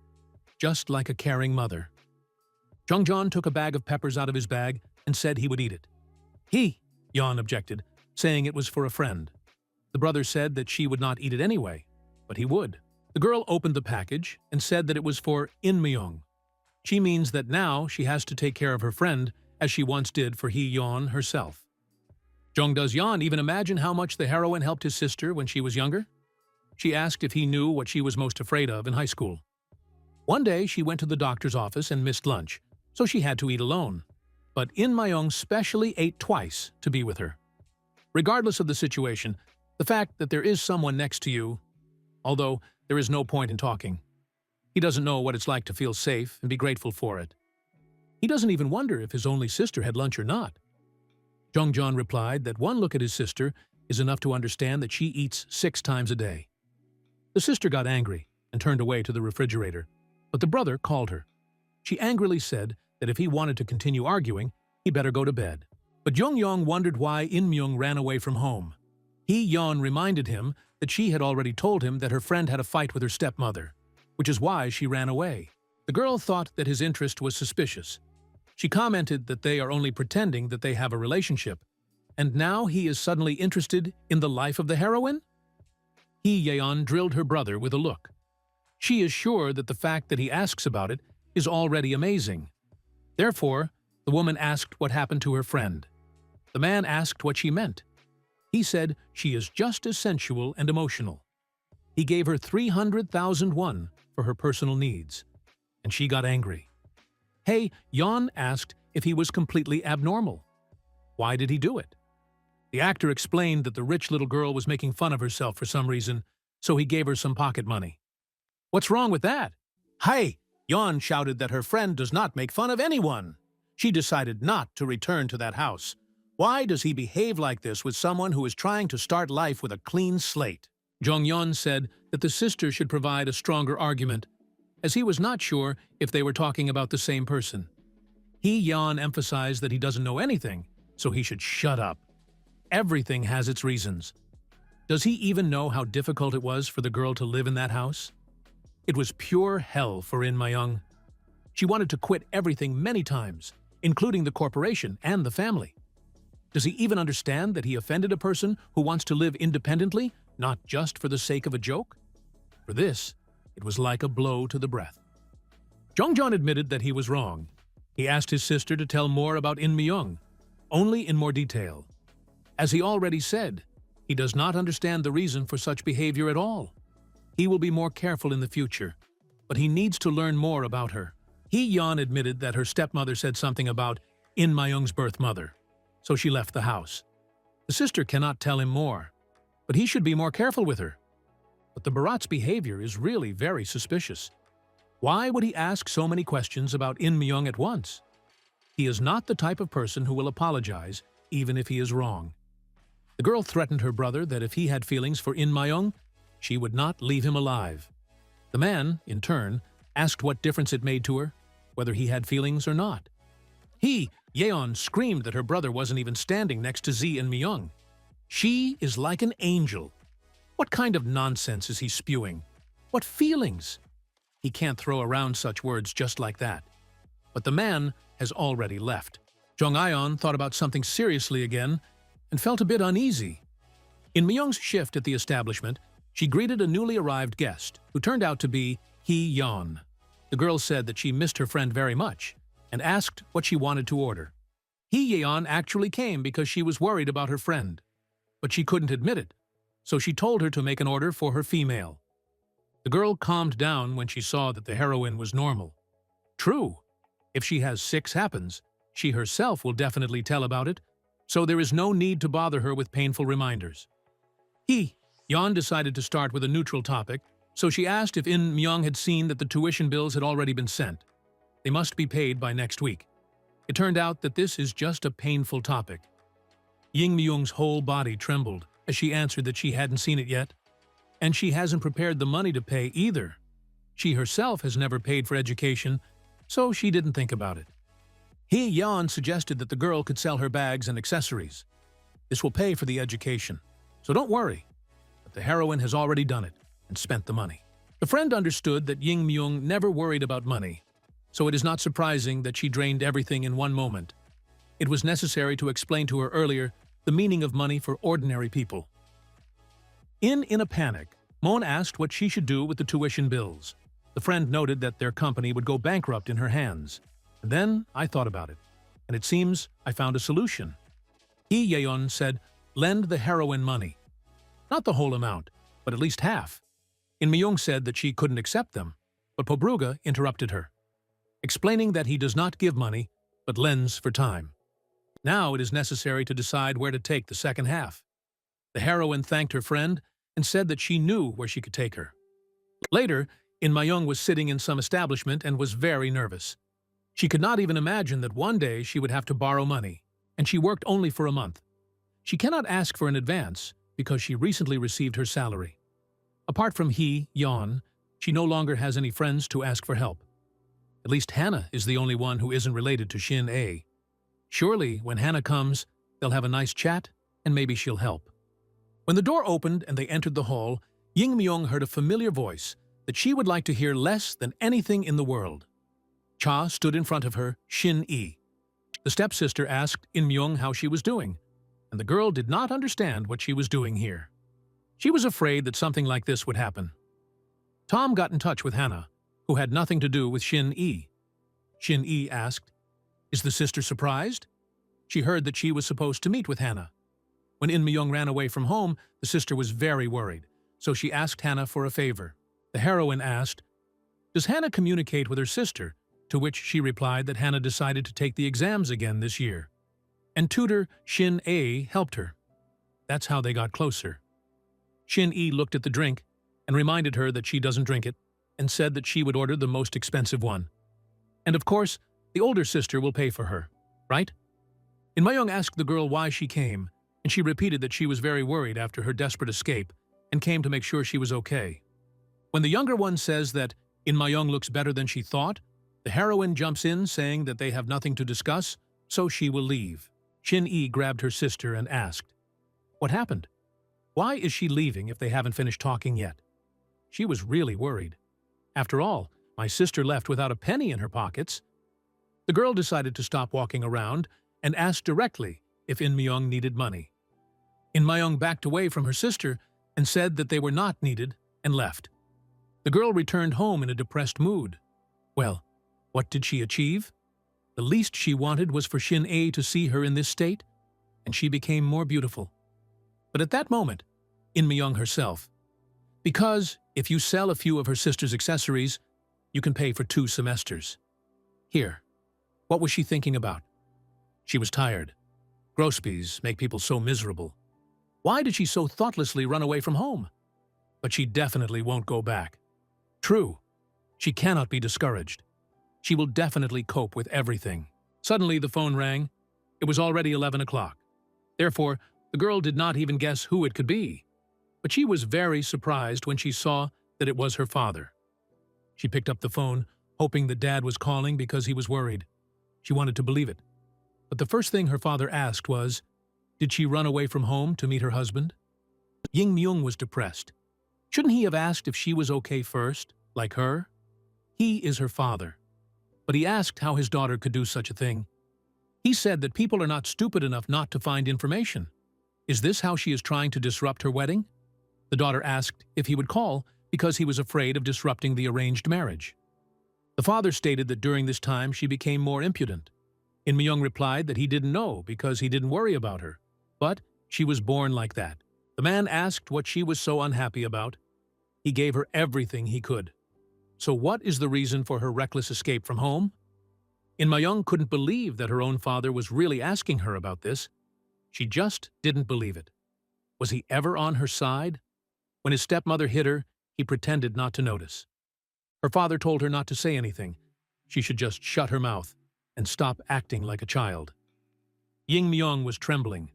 just like a caring mother. Jongjeon took a bag of peppers out of his bag and said he would eat it. Yeon objected, saying it was for a friend. The brother said that she would not eat it anyway, but he would. The girl opened the package and said that it was for In Myung. She means that now she has to take care of her friend as she once did for Hee-yeon herself. Jong-does-yeon even imagine how much the heroine helped his sister when she was younger? She asked if he knew what she was most afraid of in high school. One day she went to the doctor's office and missed lunch, so she had to eat alone. But In Myung specially ate twice to be with her. Regardless of the situation, the fact that there is someone next to you, although there is no point in talking. He doesn't know what it's like to feel safe and be grateful for it. He doesn't even wonder if his only sister had lunch or not. Jongjeon replied that one look at his sister is enough to understand that she eats 6 times a day. The sister got angry and turned away to the refrigerator, but the brother called her. She angrily said that if he wanted to continue arguing, he better go to bed. But Jongyeong wondered why In Myung ran away from home. Hee-yeon reminded him that she had already told him that her friend had a fight with her stepmother, which is why she ran away. The girl thought that his interest was suspicious. She commented that they are only pretending that they have a relationship, and now he is suddenly interested in the life of the heroine? Hee-yeon drilled her brother with a look. She is sure that the fact that he asks about it is already amazing. Therefore, the woman asked what happened to her friend. The man asked what she meant. He said she is just as sensual and emotional. He gave her 300,000 won for her personal needs, and she got angry. Yeon asked if he was completely abnormal. Why did he do it? The actor explained that the rich little girl was making fun of herself for some reason, so he gave her some pocket money. What's wrong with that? Yeon shouted that her friend does not make fun of anyone. She decided not to return to that house. Why does he behave like this with someone who is trying to start life with a clean slate? Jongyeon said that the sister should provide a stronger argument, as he was not sure if they were talking about the same person. Hee-yeon emphasized that he doesn't know anything, so he should shut up. Everything has its reasons. Does he even know how difficult it was for the girl to live in that house? It was pure hell for In Myung. She wanted to quit everything many times, including the corporation and the family. Does he even understand that he offended a person who wants to live independently, not just for the sake of a joke? For this, it was like a blow to the breath. Jongjeon admitted that he was wrong. He asked his sister to tell more about In Myung, only in more detail. As he already said, he does not understand the reason for such behavior at all. He will be more careful in the future, but he needs to learn more about her. Hee-yeon admitted that her stepmother said something about In Mayung's birth mother, so she left the house. The sister cannot tell him more, but he should be more careful with her. But the Bharat's behavior is really very suspicious. Why would he ask so many questions about In Myung at once? He is not the type of person who will apologize, even if he is wrong. The girl threatened her brother that if he had feelings for In Myung, she would not leave him alive. The man, in turn, asked what difference it made to her, whether he had feelings or not. Yeon screamed that her brother wasn't even standing next to Z In Myung. She is like an angel. What kind of nonsense is he spewing? What feelings? He can't throw around such words just like that. But the man has already left. Jung Ayeon thought about something seriously again and felt a bit uneasy. In Myung's shift at the establishment, she greeted a newly arrived guest, who turned out to be Hee-yeon. The girl said that she missed her friend very much and asked what she wanted to order. Hee-yeon actually came because she was worried about her friend, but she couldn't admit it, so she told her to make an order for her female. The girl calmed down when she saw that the heroine was normal. True, if she has 6 happens, she herself will definitely tell about it, so there is no need to bother her with painful reminders. Yeon decided to start with a neutral topic, so she asked if In Myung had seen that the tuition bills had already been sent. They must be paid by next week. It turned out that this is just a painful topic. Ying Myung's whole body trembled as she answered that she hadn't seen it yet, and she hasn't prepared the money to pay either. She herself has never paid for education, so she didn't think about it. Hee-yeon suggested that the girl could sell her bags and accessories. This will pay for the education, so don't worry. But the heroine has already done it and spent the money. The friend understood that Ying Myung never worried about money, so it is not surprising that she drained everything in one moment. It was necessary to explain to her earlier the meaning of money for ordinary people. In a panic, Moon asked what she should do with the tuition bills. The friend noted that their company would go bankrupt in her hands. And then I thought about it, and it seems I found a solution. Hee-yeon said, lend the heroine money. Not the whole amount, but at least half. In Myung said that she couldn't accept them, but Pobruga interrupted her, explaining that he does not give money, but lends for time. Now it is necessary to decide where to take the second half. The heroine thanked her friend and said that she knew where she could take her. Later, In Myung was sitting in some establishment and was very nervous. She could not even imagine that one day she would have to borrow money, and she worked only for a month. She cannot ask for an advance because she recently received her salary. Apart from Hee-yeon, she no longer has any friends to ask for help. At least Hannah is the only one who isn't related to Shin A. Surely, when Hannah comes, they'll have a nice chat, and maybe she'll help. When the door opened and they entered the hall, Ying Myung heard a familiar voice that she would like to hear less than anything in the world. Cha stood in front of her, Shin E. The stepsister asked In Myung how she was doing, and the girl did not understand what she was doing here. She was afraid that something like this would happen. Tom got in touch with Hannah, who had nothing to do with Shin E. Shin E asked, "Is the sister surprised?" She heard that she was supposed to meet with Hannah. When In Myung ran away from home, the sister was very worried, so she asked Hannah for a favor. The heroine asked, "Does Hannah communicate with her sister?" To which she replied that Hannah decided to take the exams again this year, and tutor Shin A helped her. That's how they got closer. Shin E looked at the drink and reminded her that she doesn't drink it, and said that she would order the most expensive one. And of course, the older sister will pay for her, right? In Myung asked the girl why she came, and she repeated that she was very worried after her desperate escape and came to make sure she was okay. When the younger one says that In Myung looks better than she thought, the heroine jumps in saying that they have nothing to discuss, so she will leave. Shin E grabbed her sister and asked, "What happened? Why is she leaving if they haven't finished talking yet?" She was really worried. After all, my sister left without a penny in her pockets. The girl decided to stop walking around and asked directly if In Myung needed money. In Myung backed away from her sister and said that they were not needed and left. The girl returned home in a depressed mood. Well, what did she achieve? The least she wanted was for Shin A to see her in this state. and she became more beautiful. But at that moment, In Mi-young herself, because if you sell a few of her sister's accessories, you can pay for 2 semesters. Here, what was she thinking about? She was tired. Groceries make people so miserable. Why did she so thoughtlessly run away from home? But she definitely won't go back. True, she cannot be discouraged. She will definitely cope with everything. Suddenly the phone rang. It was already 11 o'clock. Therefore, the girl did not even guess who it could be. But she was very surprised when she saw that it was her father. She picked up the phone, hoping that Dad was calling because he was worried. She wanted to believe it. But the first thing her father asked was, did she run away from home to meet her husband? Ying Mi-young was depressed. Shouldn't he have asked if she was okay first, like her? He is her father. But he asked how his daughter could do such a thing. He said that people are not stupid enough not to find information. Is this how she is trying to disrupt her wedding? The daughter asked if he would call because he was afraid of disrupting the arranged marriage. The father stated that during this time she became more impudent. In Mi-young replied that he didn't know because he didn't worry about her. But she was born like that. The man asked what she was so unhappy about. He gave her everything he could. So what is the reason for her reckless escape from home? In Mi-young couldn't believe that her own father was really asking her about this. She just didn't believe it. Was he ever on her side? When his stepmother hit her, he pretended not to notice. Her father told her not to say anything. She should just shut her mouth and stop acting like a child. Ying Mi-young was trembling.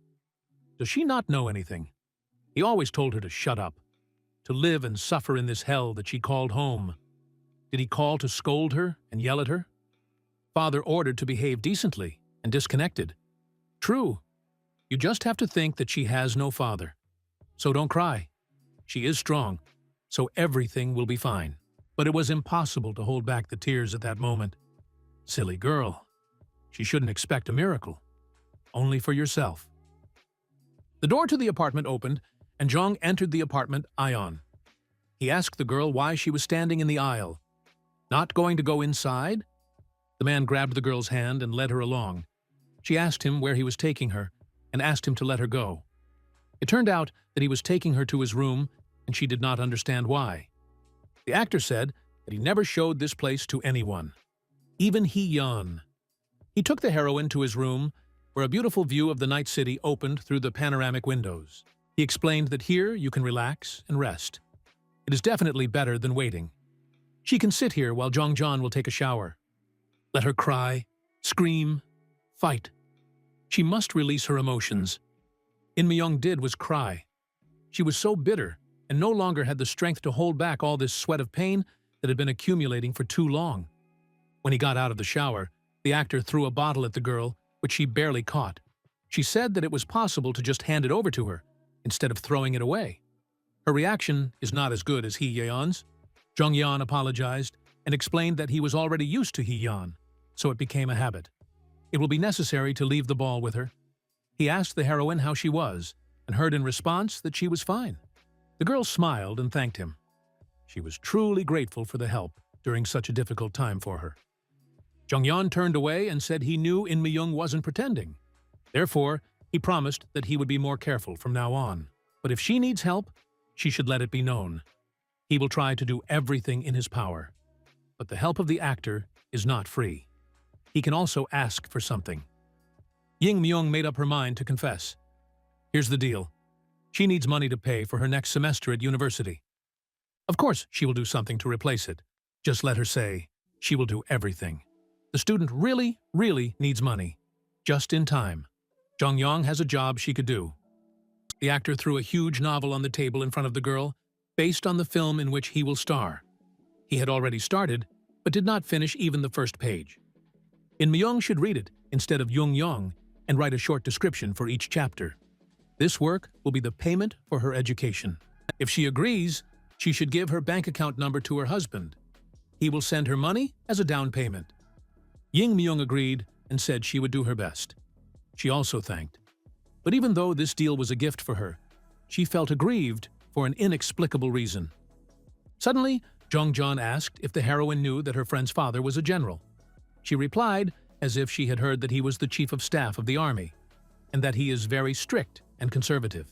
Does she not know anything? He always told her to shut up, to live and suffer in this hell that she called home. Did he call to scold her and yell at her? Father ordered to behave decently and disconnected. True, you just have to think that she has no father. So don't cry. She is strong, so everything will be fine. But it was impossible to hold back the tears at that moment. Silly girl. She shouldn't expect a miracle. Only for yourself. The door to the apartment opened, and Jong entered the apartment ion. He asked the girl why she was standing in the aisle. Not going to go inside? The man grabbed the girl's hand and led her along. She asked him where he was taking her and asked him to let her go. It turned out that he was taking her to his room, and she did not understand why. The actor said that he never showed this place to anyone, even Hee-yeon. He took the heroine to his room, where a beautiful view of the night city opened through the panoramic windows. He explained that here you can relax and rest. It is definitely better than waiting. She can sit here while Jong-jan will take a shower. Let her cry, scream, fight. She must release her emotions. In Mi-young did was cry. She was so bitter and no longer had the strength to hold back all this sweat of pain that had been accumulating for too long. When he got out of the shower, the actor threw a bottle at the girl, which she barely caught. She said that it was possible to just hand it over to her, instead of throwing it away. Her reaction is not as good as Hee-yeon's. Jong-yeon apologized and explained that he was already used to Hee-yeon, so it became a habit. It will be necessary to leave the ball with her. He asked the heroine how she was, and heard in response that she was fine. The girl smiled and thanked him. She was truly grateful for the help during such a difficult time for her. Jong-yeon turned away and said he knew In Mi-young wasn't pretending. Therefore, he promised that he would be more careful from now on. But if she needs help, she should let it be known. He will try to do everything in his power. But the help of the actor is not free. He can also ask for something. Ying Mi-young made up her mind to confess. Here's the deal. She needs money to pay for her next semester at university. Of course, she will do something to replace it. Just let her say, she will do everything. The student really, really needs money. Just in time. Jong-yeon has a job she could do. The actor threw a huge novel on the table in front of the girl, based on the film in which he will star. He had already started, but did not finish even the first page. In Mi-young should read it instead of Jong-yeon and write a short description for each chapter. This work will be the payment for her education. If she agrees, she should give her bank account number to her husband. He will send her money as a down payment. Ying Mi-young agreed and said she would do her best. She also thanked. But even though this deal was a gift for her, she felt aggrieved for an inexplicable reason. Suddenly, Jong-jan asked if the heroine knew that her friend's father was a general. She replied as if she had heard that he was the chief of staff of the army. and that he is very strict and conservative.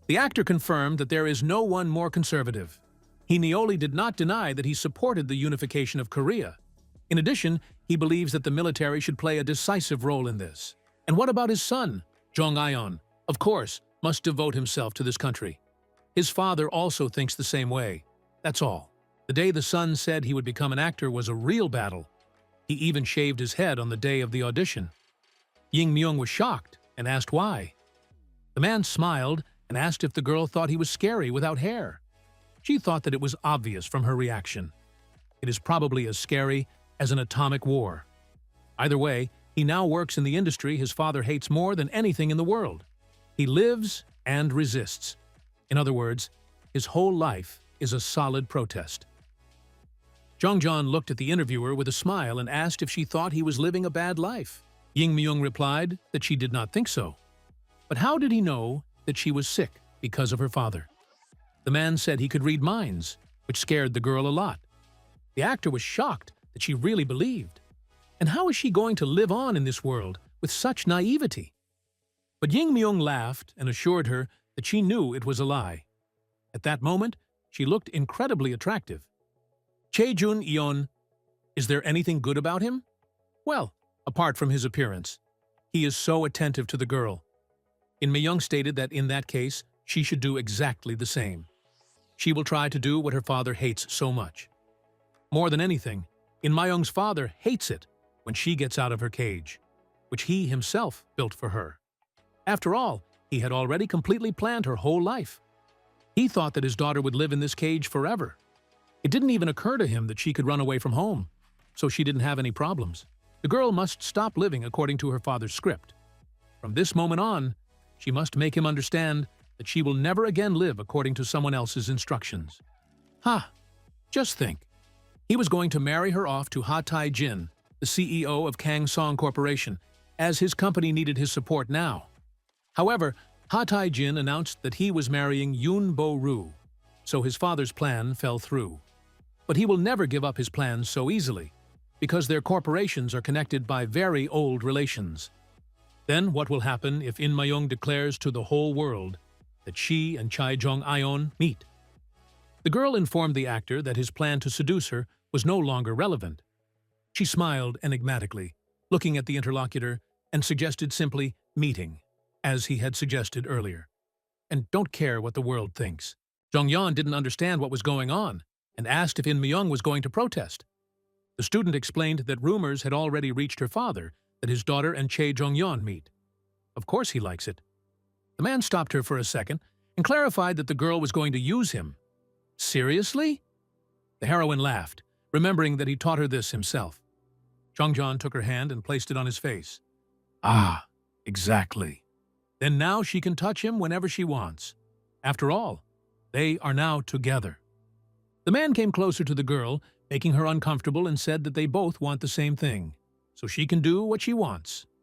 The actor confirmed that there is no one more conservative. He not only did not deny that he supported the unification of Korea. In addition, he believes that the military should play a decisive role in this. And what about his son, Jong Ion? Of course, must devote himself to this country. His father also thinks the same way. That's all. The day the son said he would become an actor was a real battle. He even shaved his head on the day of the audition. Ying Myung was shocked and asked why. The man smiled and asked if the girl thought he was scary without hair. She thought that it was obvious from her reaction. It is probably as scary as an atomic war. Either way, he now works in the industry his father hates more than anything in the world. He lives and resists. In other words, his whole life is a solid protest. Jongjeon looked at the interviewer with a smile and asked if she thought he was living a bad life. Ying Myung replied that she did not think so. But how did he know that she was sick because of her father? The man said he could read minds, which scared the girl a lot. The actor was shocked that she really believed. And how is she going to live on in this world with such naivety? But Ying Myung laughed and assured her that she knew it was a lie. At that moment, she looked incredibly attractive. Chaejun Eon, is there anything good about him? Well, apart from his appearance. He is so attentive to the girl. In Myung stated that in that case, she should do exactly the same. She will try to do what her father hates so much. More than anything, In Myung's father hates it when she gets out of her cage, which he himself built for her. After all, he had already completely planned her whole life. He thought that his daughter would live in this cage forever. It didn't even occur to him that she could run away from home, so she didn't have any problems. The girl must stop living according to her father's script. From this moment on, she must make him understand that she will never again live according to someone else's instructions. Just think. He was going to marry her off to Ha Tai-jin, the CEO of Kang Song Corporation, as his company needed his support now. However, Ha Tai-jin announced that he was marrying Yoon Bo-ru, so his father's plan fell through. But he will never give up his plans so easily, because their corporations are connected by very old relations. Then what will happen if In Myung declares to the whole world that she and Chae Jong-ion meet? The girl informed the actor that his plan to seduce her was no longer relevant. She smiled enigmatically, looking at the interlocutor, and suggested simply meeting, as he had suggested earlier. And don't care what the world thinks. Jongyeon didn't understand what was going on and asked if In Myung was going to protest. The student explained that rumors had already reached her father that his daughter and Chae Jongyeon meet. Of course he likes it. The man stopped her for a second and clarified that the girl was going to use him. Seriously? The heroine laughed, remembering that he taught her this himself. Jongjeon took her hand and placed it on his face. Ah, exactly. Then now she can touch him whenever she wants. After all, they are now together. The man came closer to the girl, making her uncomfortable, and said that they both want the same thing, so she can do what she wants.